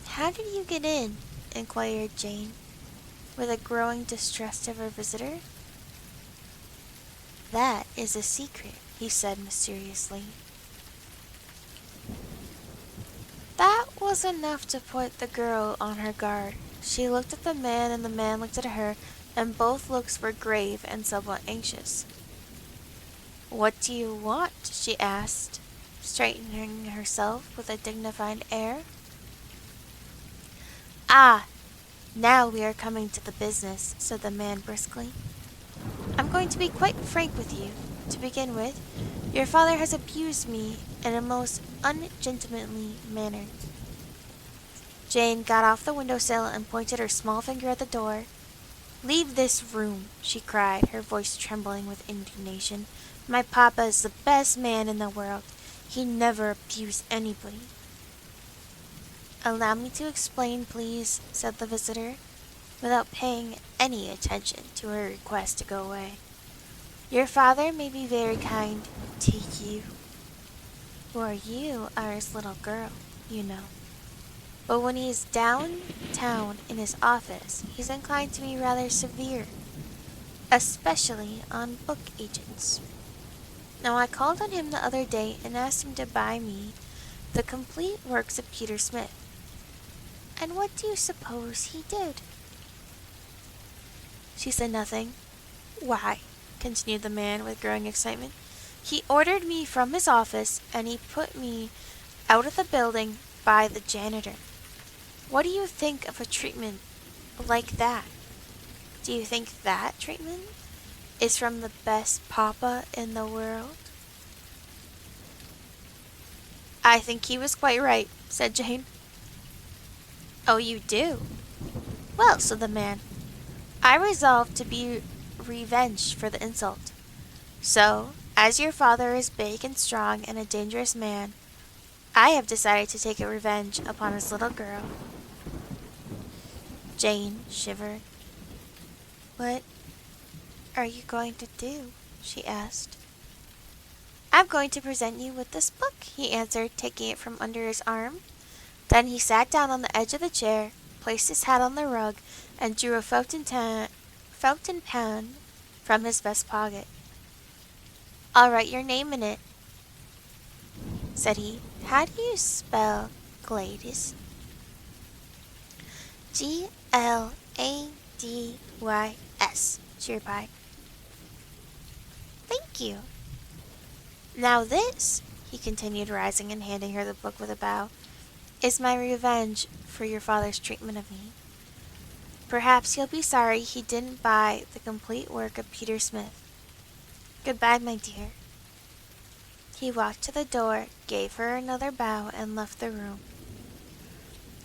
"How did you get in?" inquired Jane, with a growing distrust of her visitor. "That is a secret," he said mysteriously. That was enough to put the girl on her guard. She looked at the man and the man looked at her, and both looks were grave and somewhat anxious. "What do you want?" she asked, straightening herself with a dignified air. "Ah, now we are coming to the business," said the man briskly. "I'm going to be quite frank with you. To begin with, your father has abused me in a most ungentlemanly manner." Jane got off the windowsill and pointed her small finger at the door. "Leave this room," she cried, her voice trembling with indignation. "My papa is the best man in the world. He never abused anybody." "Allow me to explain, please," said the visitor, without paying any attention to her request to go away. "Your father may be very kind to you, for you are his little girl, you know. But when he's downtown in his office, he's inclined to be rather severe, especially on book agents. Now I called on him the other day and asked him to buy me the complete works of Peter Smith. And what do you suppose he did?" She said nothing. "Why," continued the man with growing excitement, "he ordered me from his office, and he put me out of the building by the janitor. What do you think of a treatment like that? Do you think that treatment is from the best papa in the world?" "I think he was quite right," said Jane. "Oh, you do? Well," said the man, "I resolved to be revenged for the insult. So, as your father is big and strong and a dangerous man, I have decided to take a revenge upon his little girl." Jane shivered. "What are you going to do?" she asked. "I'm going to present you with this book," he answered, taking it from under his arm. Then he sat down on the edge of the chair, placed his hat on the rug, and drew a fountain pen from his vest pocket. "I'll write your name in it," said he. "How do you spell Gladys?" "Gladys," she replied. "Thank you. Now this," he continued, rising and handing her the book with a bow, "is my revenge for your father's treatment of me. Perhaps he'll be sorry he didn't buy the complete work of Peter Smith. Goodbye, my dear." He walked to the door, gave her another bow, and left the room.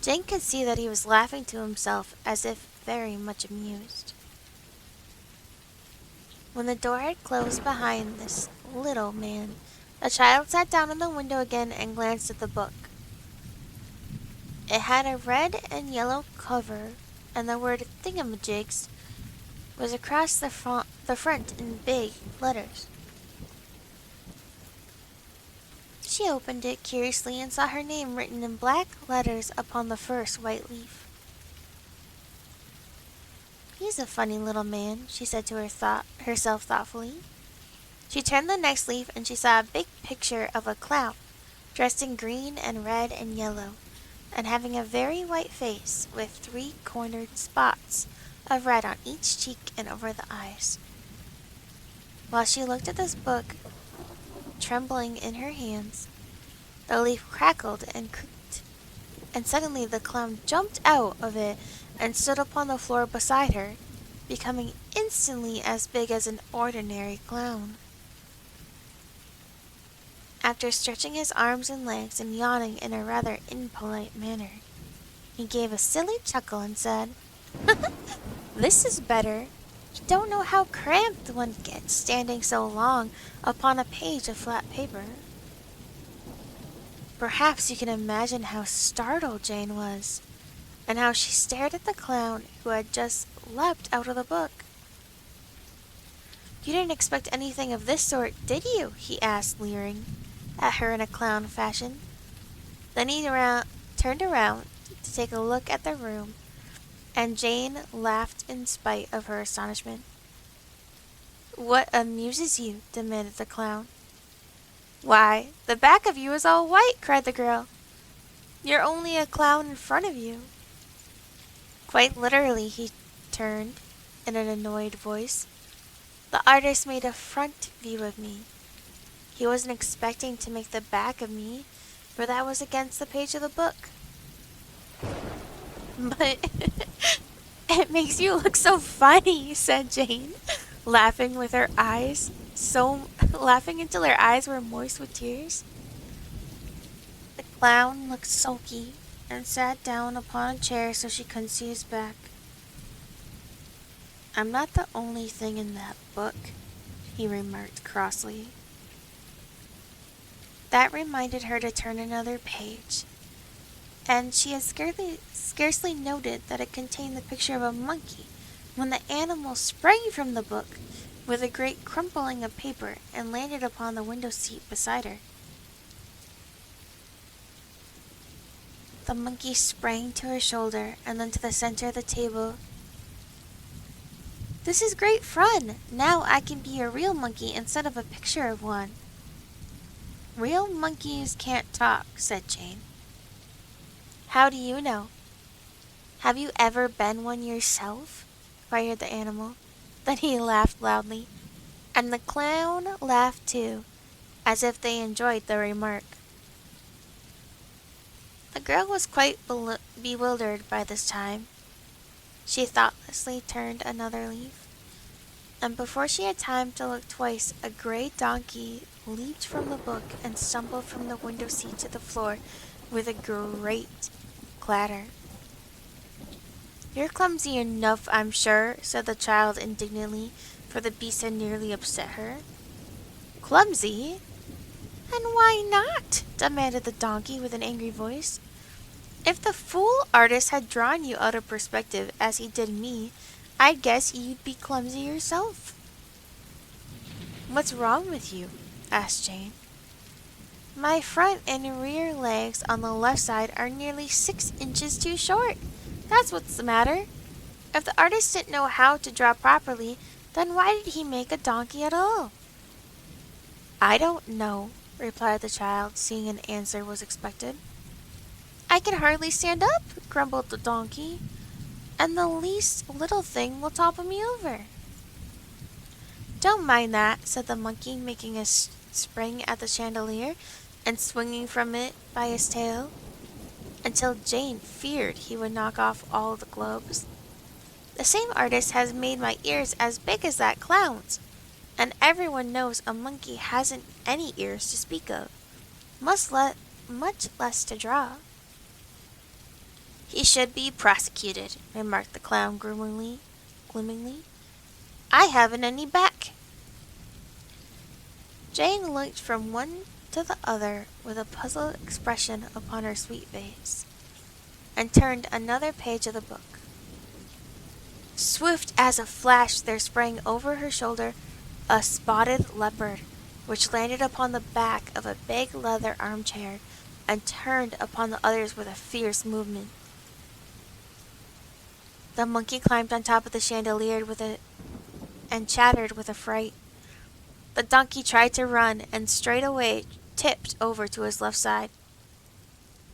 Jane could see that he was laughing to himself, as if very much amused. When the door had closed behind this little man, the child sat down in the window again and glanced at the book. It had a red and yellow cover, and the word "Thingamajigs" was across the front in big letters. She opened it curiously and saw her name written in black letters upon the first white leaf. "He's a funny little man," she said to herself thoughtfully. She turned the next leaf and she saw a big picture of a clown, dressed in green and red and yellow, and having a very white face, with 3 cornered spots of red on each cheek and over the eyes. While she looked at this book, trembling in her hands, the leaf crackled and creaked, and suddenly the clown jumped out of it and stood upon the floor beside her, becoming instantly as big as an ordinary clown. After stretching his arms and legs and yawning in a rather impolite manner, he gave a silly chuckle and said, "This is better. You don't know how cramped one gets standing so long upon a page of flat paper." Perhaps you can imagine how startled Jane was, and how she stared at the clown who had just leapt out of the book. "You didn't expect anything of this sort, did you?" he asked, leering at her in a clown fashion. Then he turned around to take a look at the room, and Jane laughed in spite of her astonishment. "What amuses you?" demanded the clown. "Why, the back of you is all white!" cried the girl. "You're only a clown in front of you." "Quite literally," he turned in an annoyed voice. "The artist made a front view of me. He wasn't expecting to make the back of me, for that was against the page of the book." "But it makes you look so funny," said Jane, laughing until her eyes were moist with tears. The clown looked sulky and sat down upon a chair so she couldn't see his back. "I'm not the only thing in that book," he remarked crossly. That reminded her to turn another page, and she had scarcely noted that it contained the picture of a monkey when the animal sprang from the book with a great crumpling of paper and landed upon the window seat beside her. The monkey sprang to her shoulder and then to the center of the table. "This is great fun! Now I can be a real monkey instead of a picture of one." "Real monkeys can't talk," said Jane. "How do you know? Have you ever been one yourself?" inquired the animal. Then he laughed loudly, and the clown laughed too, as if they enjoyed the remark. The girl was quite bewildered by this time. She thoughtlessly turned another leaf, and before she had time to look twice, a gray donkey leaped from the book and stumbled from the window seat to the floor with a great clatter. "You're clumsy enough, I'm sure," said the child indignantly, for the beast had nearly upset her. "Clumsy? And why not?" demanded the donkey with an angry voice. "If the fool artist had drawn you out of perspective as he did me, I guess you'd be clumsy yourself." "What's wrong with you?" asked Jane. "My front and rear legs on the left side are nearly 6 inches too short. That's what's the matter. If the artist didn't know how to draw properly, then why did he make a donkey at all?" "I don't know," replied the child, seeing an answer was expected. "I can hardly stand up," grumbled the donkey, "and the least little thing will topple me over." "Don't mind that," said the monkey, making a spring at the chandelier and swinging from it by his tail, until Jane feared he would knock off all the globes. "The same artist has made my ears as big as that clown's, and everyone knows a monkey hasn't any ears to speak of, much less to draw." "He should be prosecuted," remarked the clown gloomily. "I haven't any back." Jane looked from one to the other with a puzzled expression upon her sweet face, and turned another page of the book. Swift as a flash there sprang over her shoulder a spotted leopard, which landed upon the back of a big leather armchair and turned upon the others with a fierce movement. The monkey climbed on top of the chandelier and chattered with affright. The donkey tried to run and straightway tipped over to his left side.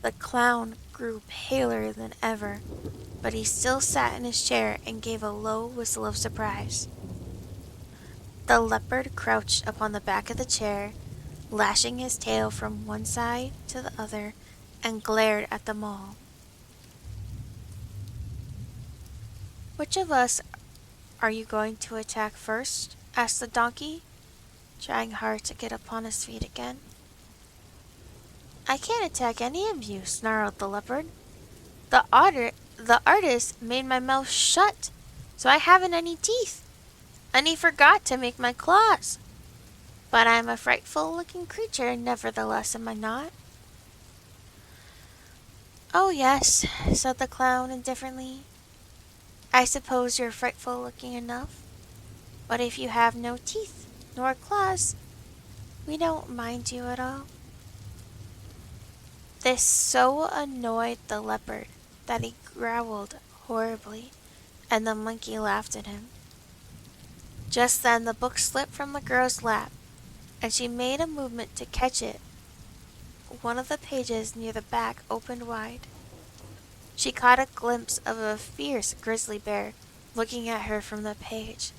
The clown grew paler than ever, but he still sat in his chair and gave a low whistle of surprise. The leopard crouched upon the back of the chair, lashing his tail from one side to the other, and glared at them all. "Which of us are you going to attack first?" asked the donkey, trying hard to get upon his feet again. "I can't attack any of you," snarled the leopard. The artist made my mouth shut, so I haven't any teeth, and he forgot to make my claws. But I'm a frightful-looking creature, nevertheless, am I not?" "Oh, yes," said the clown indifferently. "I suppose you're frightful-looking enough, but if you have no teeth nor claws, we don't mind you at all." This so annoyed the leopard that he growled horribly, and the monkey laughed at him. Just then the book slipped from the girl's lap, and she made a movement to catch it. One of the pages near the back opened wide. She caught a glimpse of a fierce grizzly bear looking at her from the page,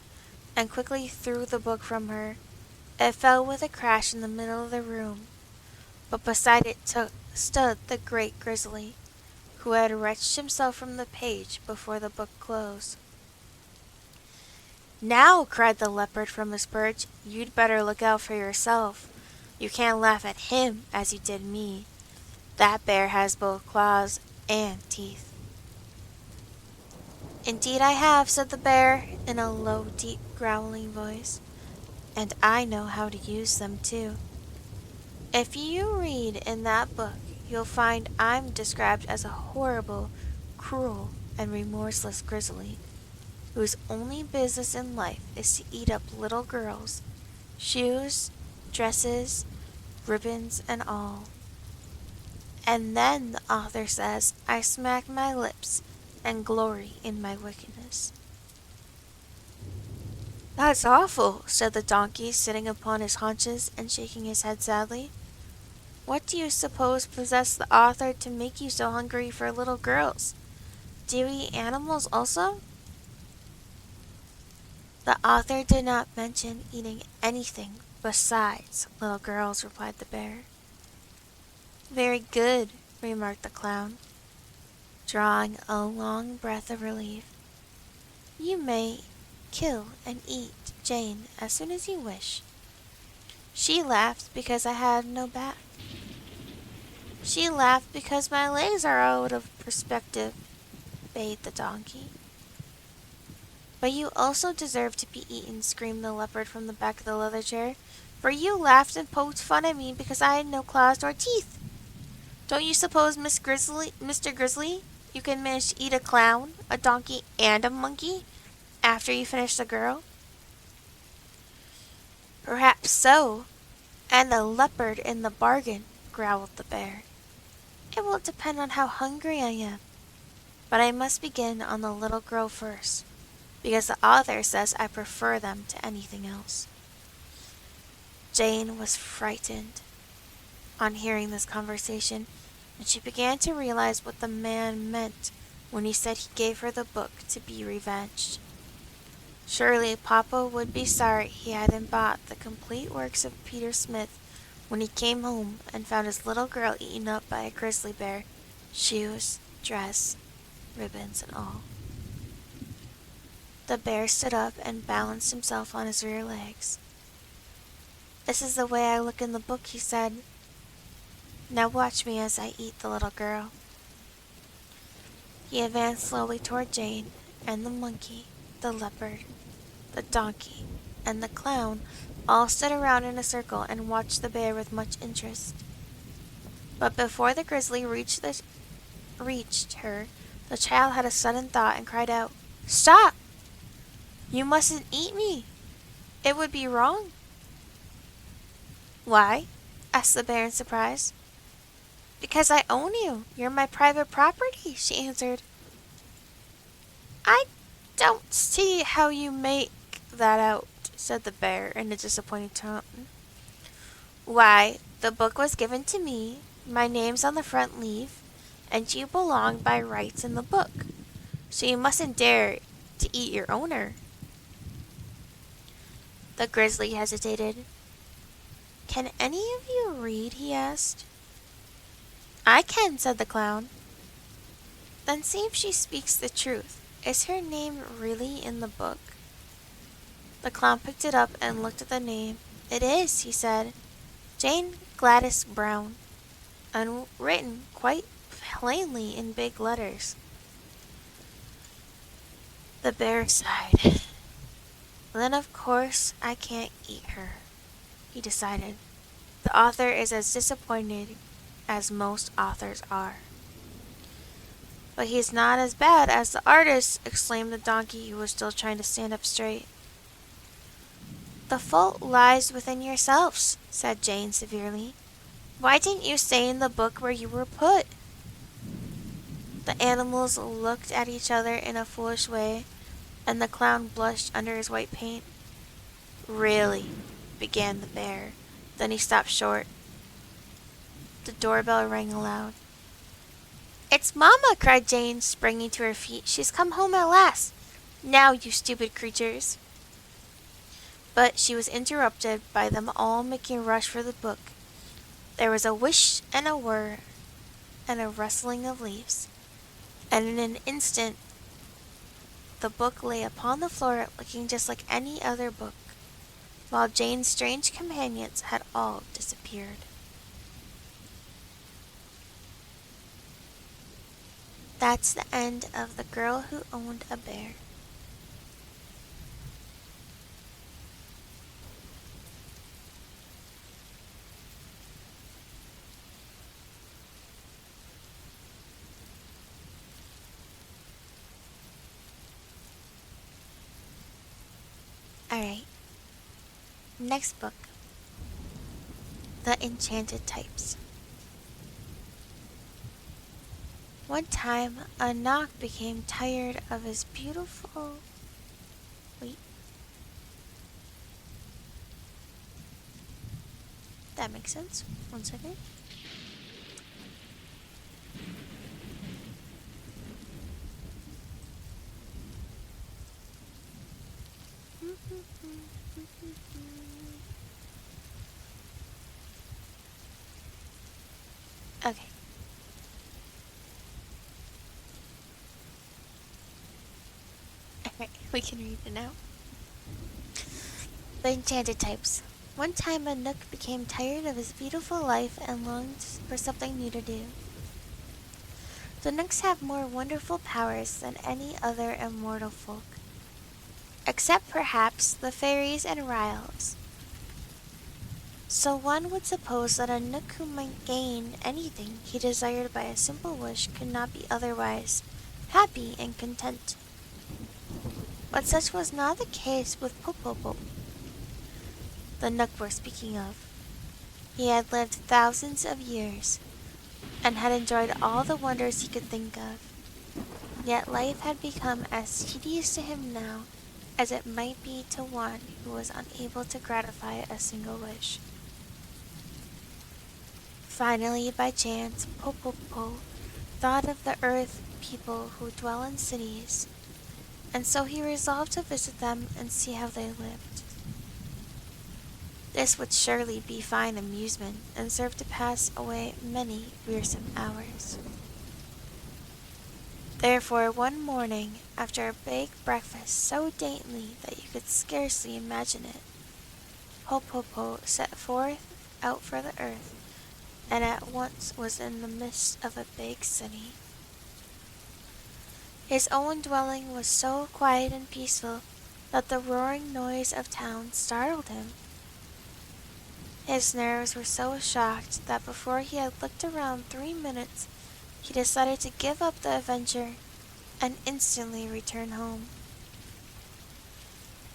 and quickly threw the book from her. It fell with a crash in the middle of the room, but beside it stood the great grizzly, who had wrenched himself from the page before the book closed. "Now," cried the leopard from his perch, "you'd better look out for yourself. You can't laugh at him as you did me. That bear has both claws and teeth." "Indeed I have," said the bear, in a low, deep, growling voice, "and I know how to use them, too. If you read in that book, you'll find I'm described as a horrible, cruel, and remorseless grizzly, whose only business in life is to eat up little girls, shoes, dresses, ribbons, and all. And then the author says I smack my lips and glory in my wickedness." "That's awful," said the donkey, sitting upon his haunches and shaking his head sadly. "What do you suppose possessed the author to make you so hungry for little girls? Do you eat animals also?" "The author did not mention eating anything besides little girls," replied the bear. "Very good," remarked the clown, drawing a long breath of relief. You may kill and eat Jane as soon as you wish. She laughed because I had no back. She laughed because my legs are out of perspective, bayed the donkey. But you also deserve to be eaten, screamed the leopard from the back of the leather chair, for you laughed and poked fun at me because I had no claws nor teeth. Don't you suppose, Mr. Grizzly, you can manage to eat a clown, a donkey, and a monkey after you finish the girl? Perhaps so, and the leopard in the bargain, growled the bear. It will depend on how hungry I am, but I must begin on the little girl first, because the author says I prefer them to anything else. Jane was frightened on hearing this conversation, and she began to realize what the man meant when he said he gave her the book to be revenged. Surely Papa would be sorry he hadn't bought the complete works of Peter Smith when he came home and found his little girl eaten up by a grizzly bear, shoes, dress, ribbons, and all. The bear stood up and balanced himself on his rear legs. This is the way I look in the book, he said. Now watch me as I eat the little girl. He advanced slowly toward Jane, and the monkey, the leopard, the donkey, and the clown all stood around in a circle and watched the bear with much interest. But before the grizzly reached her, the child had a sudden thought and cried out, "Stop! You mustn't eat me. It would be wrong." "Why?" asked the bear in surprise. "Because I own you. You're my private property," she answered. "I don't see how you make that out," said the bear in a disappointed tone. "Why, the book was given to me, my name's on the front leaf, and you belong by rights in the book, so you mustn't dare to eat your owner." The grizzly hesitated. "Can any of you read?" he asked. "I can," said the clown. "Then see if she speaks the truth. Is her name really in the book?" The clown picked it up and looked at the name. "It is," he said. "Jane Gladys Brown," and written quite plainly in big letters. The bear sighed. "Then of course I can't eat her," he decided. "The author is as disappointed as most authors are." "But he's not as bad as the artist," exclaimed the donkey, who was still trying to stand up straight. "The fault lies within yourselves," said Jane severely. "Why didn't you stay in the book where you were put?" The animals looked at each other in a foolish way, and the clown blushed under his white paint. "Really," began the bear. Then he stopped short. The doorbell rang aloud. "It's Mamma!" cried Jane, springing to her feet. "She's come home at last. Now, you stupid creatures!" But she was interrupted by them all making a rush for the book. There was a whish and a whir and a rustling of leaves, and in an instant the book lay upon the floor looking just like any other book, while Jane's strange companions had all disappeared. That's the end of The Girl Who Owned a Bear. Alright, next book. The Enchanted Types. One time, a knock became tired of his beautiful... Wait. That makes sense. 1 second. Okay. Right, we can read it now. The Enchanted Types. One time a Nook became tired of his beautiful life and longed for something new to do. The Nooks have more wonderful powers than any other immortal folk, except perhaps the fairies and Ryls. So one would suppose that a Nook who might gain anything he desired by a simple wish could not be otherwise happy and content. But such was not the case with Popopo, the Nook we're speaking of. He had lived thousands of years, and had enjoyed all the wonders he could think of. Yet life had become as tedious to him now as it might be to one who was unable to gratify a single wish. Finally, by chance, Popopo thought of the earth people who dwell in cities, and so he resolved to visit them and see how they lived. This would surely be fine amusement, and serve to pass away many wearisome hours. Therefore, one morning, after a big breakfast so dainty that you could scarcely imagine it, Popopo set forth out for the earth, and at once was in the midst of a big city. His own dwelling was so quiet and peaceful that the roaring noise of town startled him. His nerves were so shocked that before he had looked around 3 minutes, he decided to give up the adventure and instantly return home.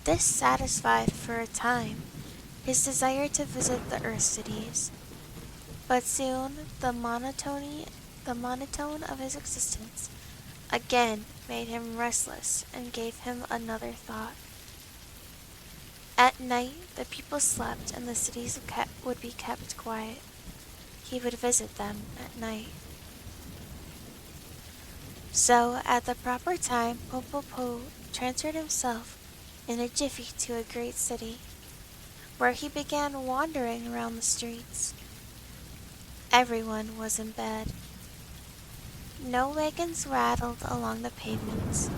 This satisfied for a time his desire to visit the earth cities, but soon the monotone of his existence again made him restless and gave him another thought. At night the people slept and the cities would be kept quiet. He would visit them at night. So at the proper time Popopo transferred himself in a jiffy to a great city, where he began wandering around the streets. Everyone was in bed. No wagons rattled along the pavements.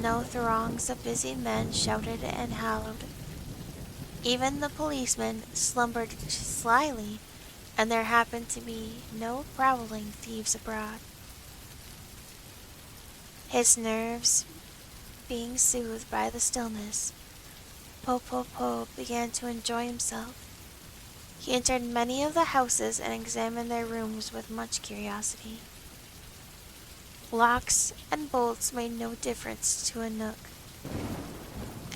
No throngs of busy men shouted and howled. Even the policemen slumbered slyly, and there happened to be no prowling thieves abroad. His nerves being soothed by the stillness, Popopo began to enjoy himself. He entered many of the houses and examined their rooms with much curiosity. Locks and bolts made no difference to a Nook,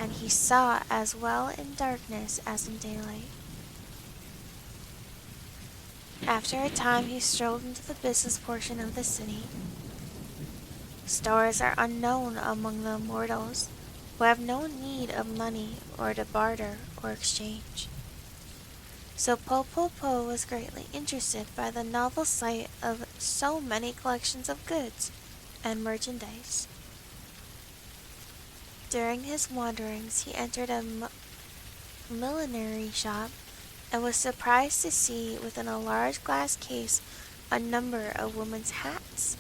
and he saw as well in darkness as in daylight. After a time he strolled into the business portion of the city. Stores are unknown among the mortals, who have no need of money or to barter or exchange. So Popopo was greatly interested by the novel sight of so many collections of goods and merchandise. During his wanderings he entered a millinery shop and was surprised to see within a large glass case a number of women's hats,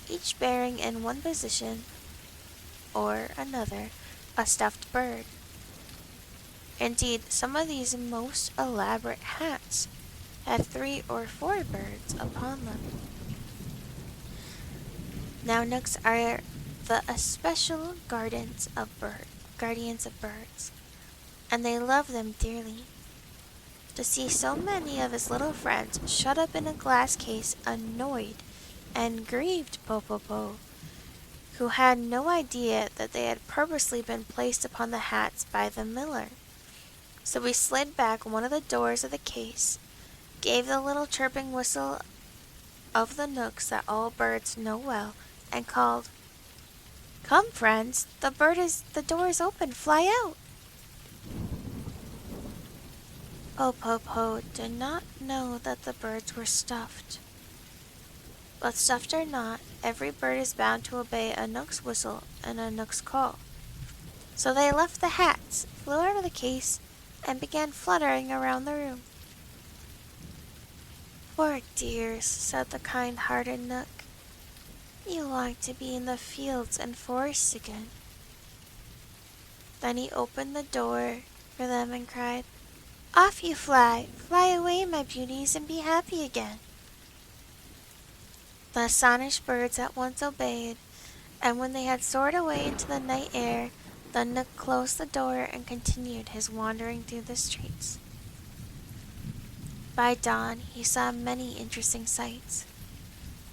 each bearing in one position or another a stuffed bird. Indeed, some of these most elaborate hats had 3 or 4 birds upon them. Now Nooks are the especial guardians of birds, and they love them dearly. To see so many of his little friends shut up in a glass case annoyed and grieved Popopo, who had no idea that they had purposely been placed upon the hats by the miller. So he slid back one of the doors of the case, gave the little chirping whistle of the Nooks that all birds know well, and called, "Come, friends, the door is open, fly out!" Popopo did not know that the birds were stuffed. But stuffed or not, every bird is bound to obey a Nook's whistle and a Nook's call. So they left the hats, flew out of the case, and began fluttering around the room. "Poor dears," said the kind-hearted Nook. "You long to be in the fields and forests again. Then he opened the door for them and cried, "Off you fly! Fly away, my beauties, and be happy again." The astonished birds at once obeyed, and when they had soared away into the night air, the Knook closed the door and continued his wandering through the streets. By dawn he saw many interesting sights,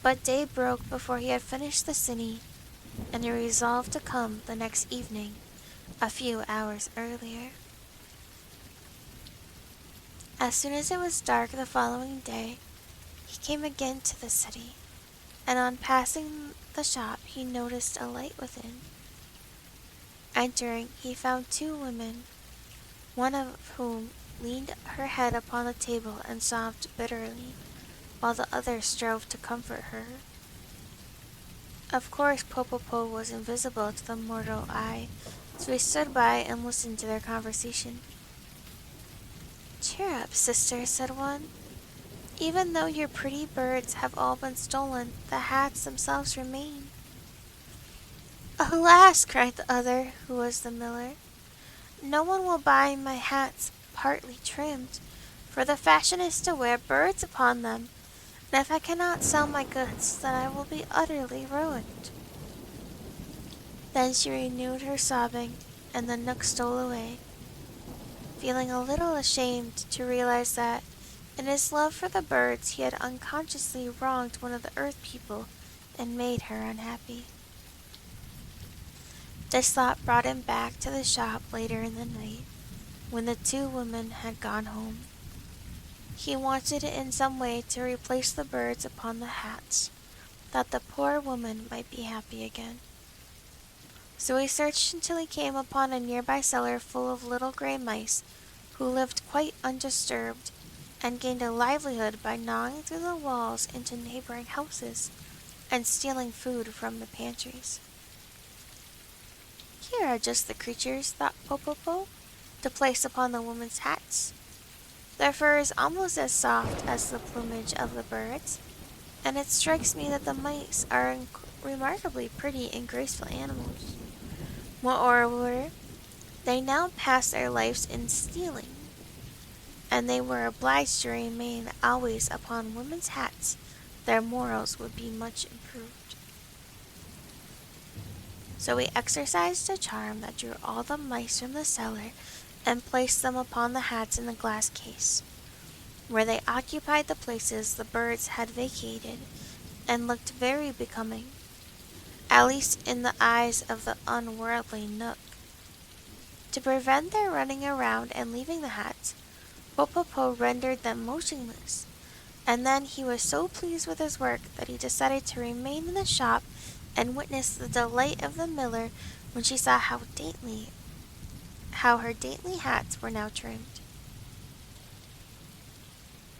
but day broke before he had finished the city, and he resolved to come the next evening, a few hours earlier. As soon as it was dark the following day, he came again to the city, and on passing the shop he noticed a light within. Entering, he found two women, one of whom leaned her head upon the table and sobbed bitterly, while the other strove to comfort her. Of course Popopo was invisible to the mortal eye, so he stood by and listened to their conversation. "Cheer up, sister," said one. "Even though your pretty birds have all been stolen, the hats themselves remain." "Alas!" cried the other, who was the miller, "no one will buy my hats partly trimmed, for the fashion is to wear birds upon them, and if I cannot sell my goods, then I will be utterly ruined." Then she renewed her sobbing, and the Knook stole away, feeling a little ashamed to realize that in his love for the birds he had unconsciously wronged one of the earth people and made her unhappy. This thought brought him back to the shop later in the night, when the two women had gone home. He wanted in some way to replace the birds upon the hats, that the poor woman might be happy again. So he searched until he came upon a nearby cellar full of little gray mice, who lived quite undisturbed, and gained a livelihood by gnawing through the walls into neighboring houses, and stealing food from the pantries. "Here are just the creatures," thought Popopo, "to place upon the women's hats. Their fur is almost as soft as the plumage of the birds, and it strikes me that the mice are remarkably pretty and graceful animals. Moreover, they now pass their lives in stealing, and they were obliged to remain always upon women's hats, their morals would be much improved." So he exercised a charm that drew all the mice from the cellar and placed them upon the hats in the glass case, where they occupied the places the birds had vacated, and looked very becoming, at least in the eyes of the unworldly Knook. To prevent their running around and leaving the hats, Popopo rendered them motionless, and then he was so pleased with his work that he decided to remain in the shop and witness the delight of the miller when she saw how her dainty hats were now trimmed.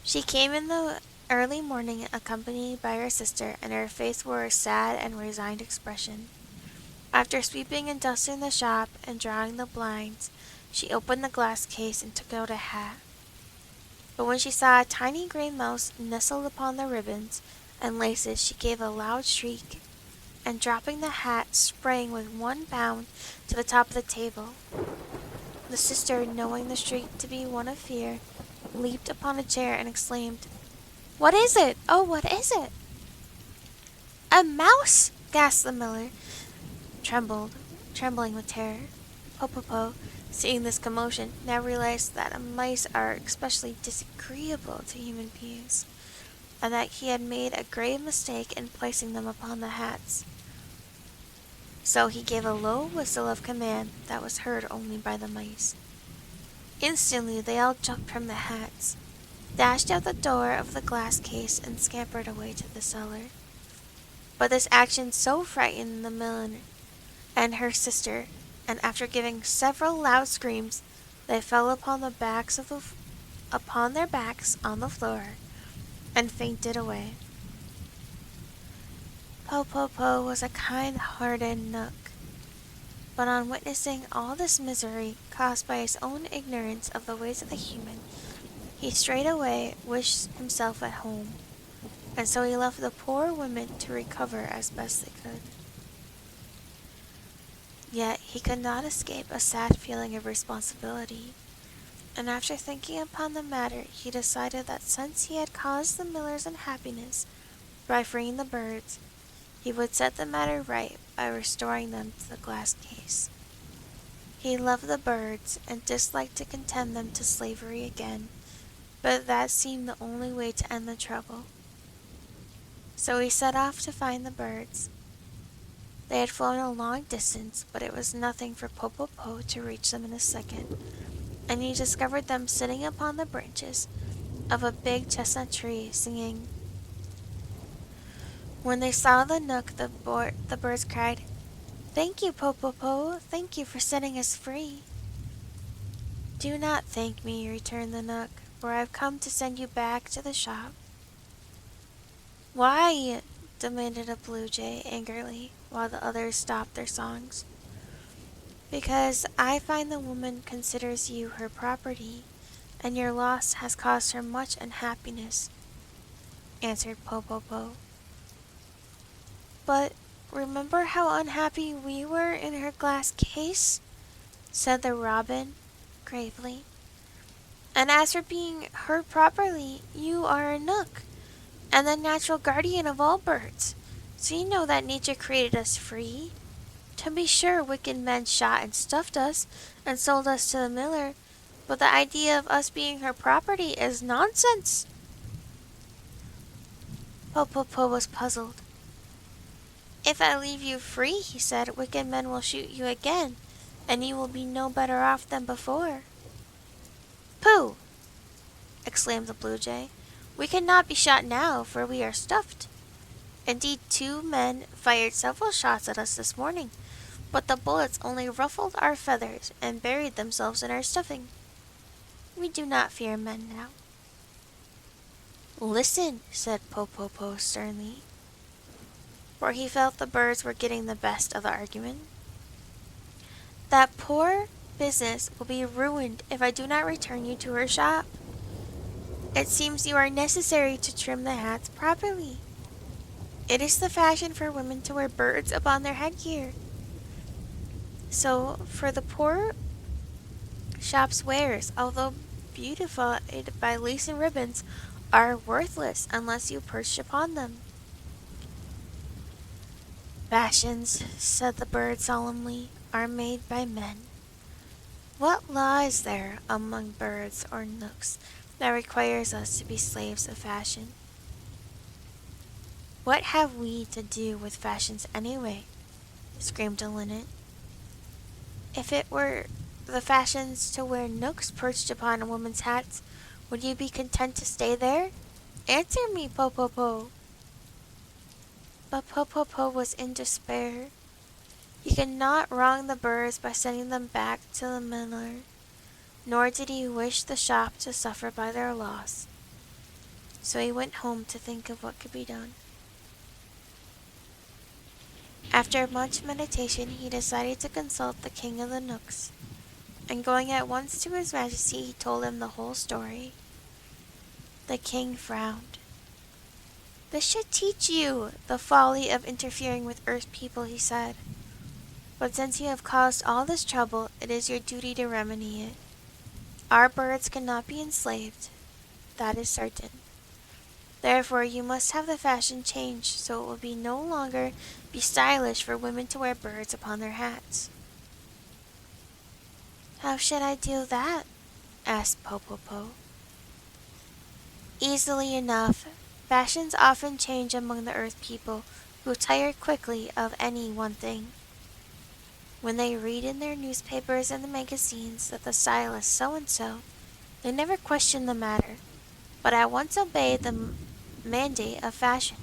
She came in the early morning accompanied by her sister, and her face wore a sad and resigned expression. After sweeping and dusting the shop and drawing the blinds, she opened the glass case and took out a hat. But when she saw a tiny gray mouse nestled upon the ribbons and laces, she gave a loud shriek, and dropping the hat, sprang with one bound to the top of the table. The sister, knowing the shriek to be one of fear, leaped upon a chair and exclaimed, "What is it? Oh, what is it?" "A mouse!" gasped the miller, trembling with terror. Popopo, seeing this commotion, now realized that mice are especially disagreeable to human beings, and that he had made a grave mistake in placing them upon the hats. So he gave a low whistle of command that was heard only by the mice. Instantly they all jumped from the hats, dashed out the door of the glass case, and scampered away to the cellar. But this action so frightened the miller and her sister, and after giving several loud screams, they fell upon their backs on the floor and fainted away. Popopo was a kind-hearted Knook, but on witnessing all this misery caused by his own ignorance of the ways of the human, he straightway wished himself at home, and so he left the poor women to recover as best they could. Yet he could not escape a sad feeling of responsibility, and after thinking upon the matter he decided that since he had caused the millers unhappiness by freeing the birds, he would set the matter right by restoring them to the glass case. He loved the birds and disliked to condemn them to slavery again, but that seemed the only way to end the trouble. So he set off to find the birds. They had flown a long distance, but it was nothing for Popopo to reach them in a second, and he discovered them sitting upon the branches of a big chestnut tree, singing. When they saw the Knook, the birds cried, "Thank you, Popopo, thank you for setting us free." "Do not thank me," returned the Knook, "for I have come to send you back to the shop." "Why?" demanded a blue jay angrily, while the others stopped their songs. "Because I find the woman considers you her property, and your loss has caused her much unhappiness," answered Popopo. "But remember how unhappy we were in her glass case," said the robin gravely. "And as for being her property, you are a Knook, and the natural guardian of all birds, so you know that nature created us free. To be sure, wicked men shot and stuffed us, and sold us to the miller, but the idea of us being her property is nonsense." Popopo was puzzled. "If I leave you free," he said, "wicked men will shoot you again, and you will be no better off than before." "Pooh!" exclaimed the blue jay. "We cannot be shot now, for we are stuffed. Indeed, 2 men fired several shots at us this morning, but the bullets only ruffled our feathers and buried themselves in our stuffing. We do not fear men now." "Listen," said Popopo sternly, for he felt the birds were getting the best of the argument. "That poor business will be ruined if I do not return you to her shop. It seems you are necessary to trim the hats properly. It is the fashion for women to wear birds upon their headgear. So for the poor shop's wares, although beautified by lace and ribbons, are worthless unless you perch upon them." "Fashions," said the bird solemnly, "are made by men. What law is there among birds or Knooks that requires us to be slaves of fashion?" "What have we to do with fashions anyway?" screamed a linnet. "If it were the fashions to wear Knooks perched upon a woman's hats, would you be content to stay there? Answer me, Popopo." But Popopo was in despair. He could not wrong the birds by sending them back to the miller, nor did he wish the shop to suffer by their loss. So he went home to think of what could be done. After much meditation he decided to consult the king of the Knooks, and going at once to his majesty he told him the whole story. The king frowned. "This should teach you the folly of interfering with earth people," he said. "But since you have caused all this trouble, it is your duty to remedy it. Our birds cannot be enslaved, that is certain. Therefore you must have the fashion changed so it will no longer be stylish for women to wear birds upon their hats." "How should I do that?" asked Popopo. "Easily enough. Fashions often change among the earth people, who tire quickly of any one thing. When they read in their newspapers and the magazines that the style is so and so, they never question the matter, but at once obey the mandate of fashion.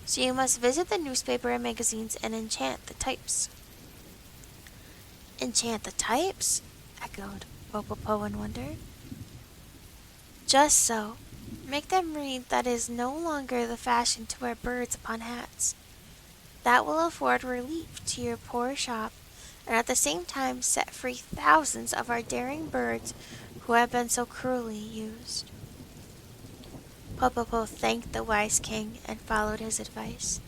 So you must visit the newspaper and magazines and enchant the types." "Enchant the types?" echoed Popopo in wonder. "Just so. Make them read that it is no longer the fashion to wear birds upon hats. That will afford relief to your poor shop, and at the same time set free thousands of our daring birds who have been so cruelly used." Popopo thanked the wise king and followed his advice.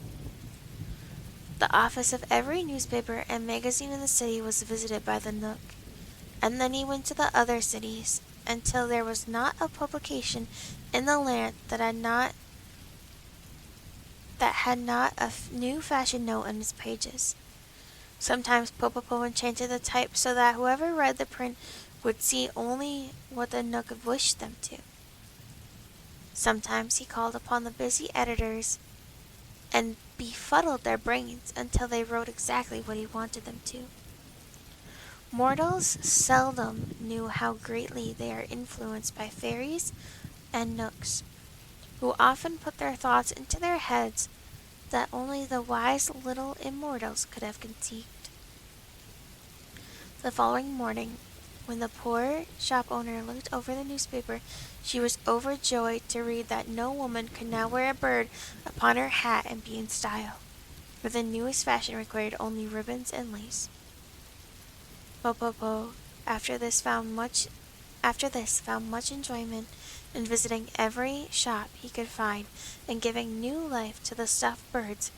The office of every newspaper and magazine in the city was visited by the Nook, and then he went to the other cities, until there was not a publication in the land that had not a new fashion note in its pages. Sometimes Popopo enchanted the type so that whoever read the print would see only what the Nook wished them to. Sometimes he called upon the busy editors and befuddled their brains until they wrote exactly what he wanted them to. Mortals seldom knew how greatly they are influenced by fairies and Nooks, who often put their thoughts into their heads that only the wise little immortals could have conceived. The following morning, when the poor shop owner looked over the newspaper, she was overjoyed to read that no woman could now wear a bird upon her hat and be in style, for the newest fashion required only ribbons and lace. Popopo after this found much enjoyment in visiting every shop he could find and giving new life to the stuffed birds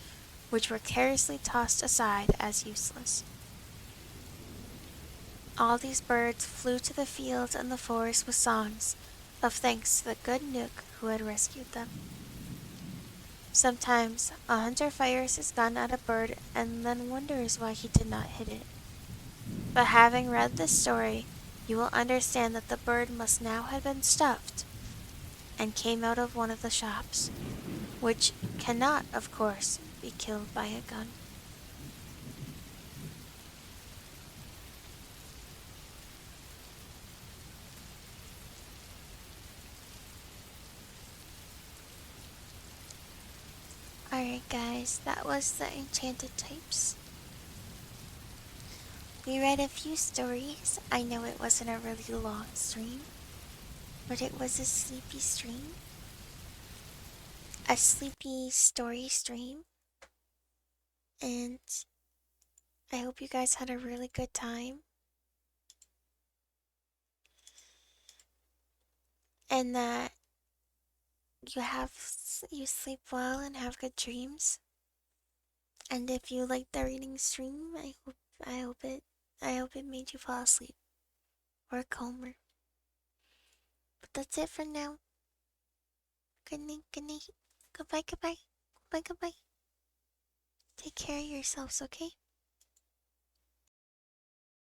which were carelessly tossed aside as useless. All these birds flew to the fields and the forest with songs of thanks to the good Nook who had rescued them. Sometimes a hunter fires his gun at a bird and then wonders why he did not hit it. But having read this story, you will understand that the bird must now have been stuffed and came out of one of the shops, which cannot, of course, be killed by a gun. Alright guys, that was the Enchanted Types. We read a few stories. I know it wasn't a really long stream, but it was a sleepy stream. A sleepy story stream. And I hope you guys had a really good time. And that you sleep well and have good dreams. And if you liked the reading stream, I hope it made you fall asleep or calmer. But that's it for now. Good night, good night. Goodbye, goodbye. Goodbye, goodbye. Take care of yourselves, okay?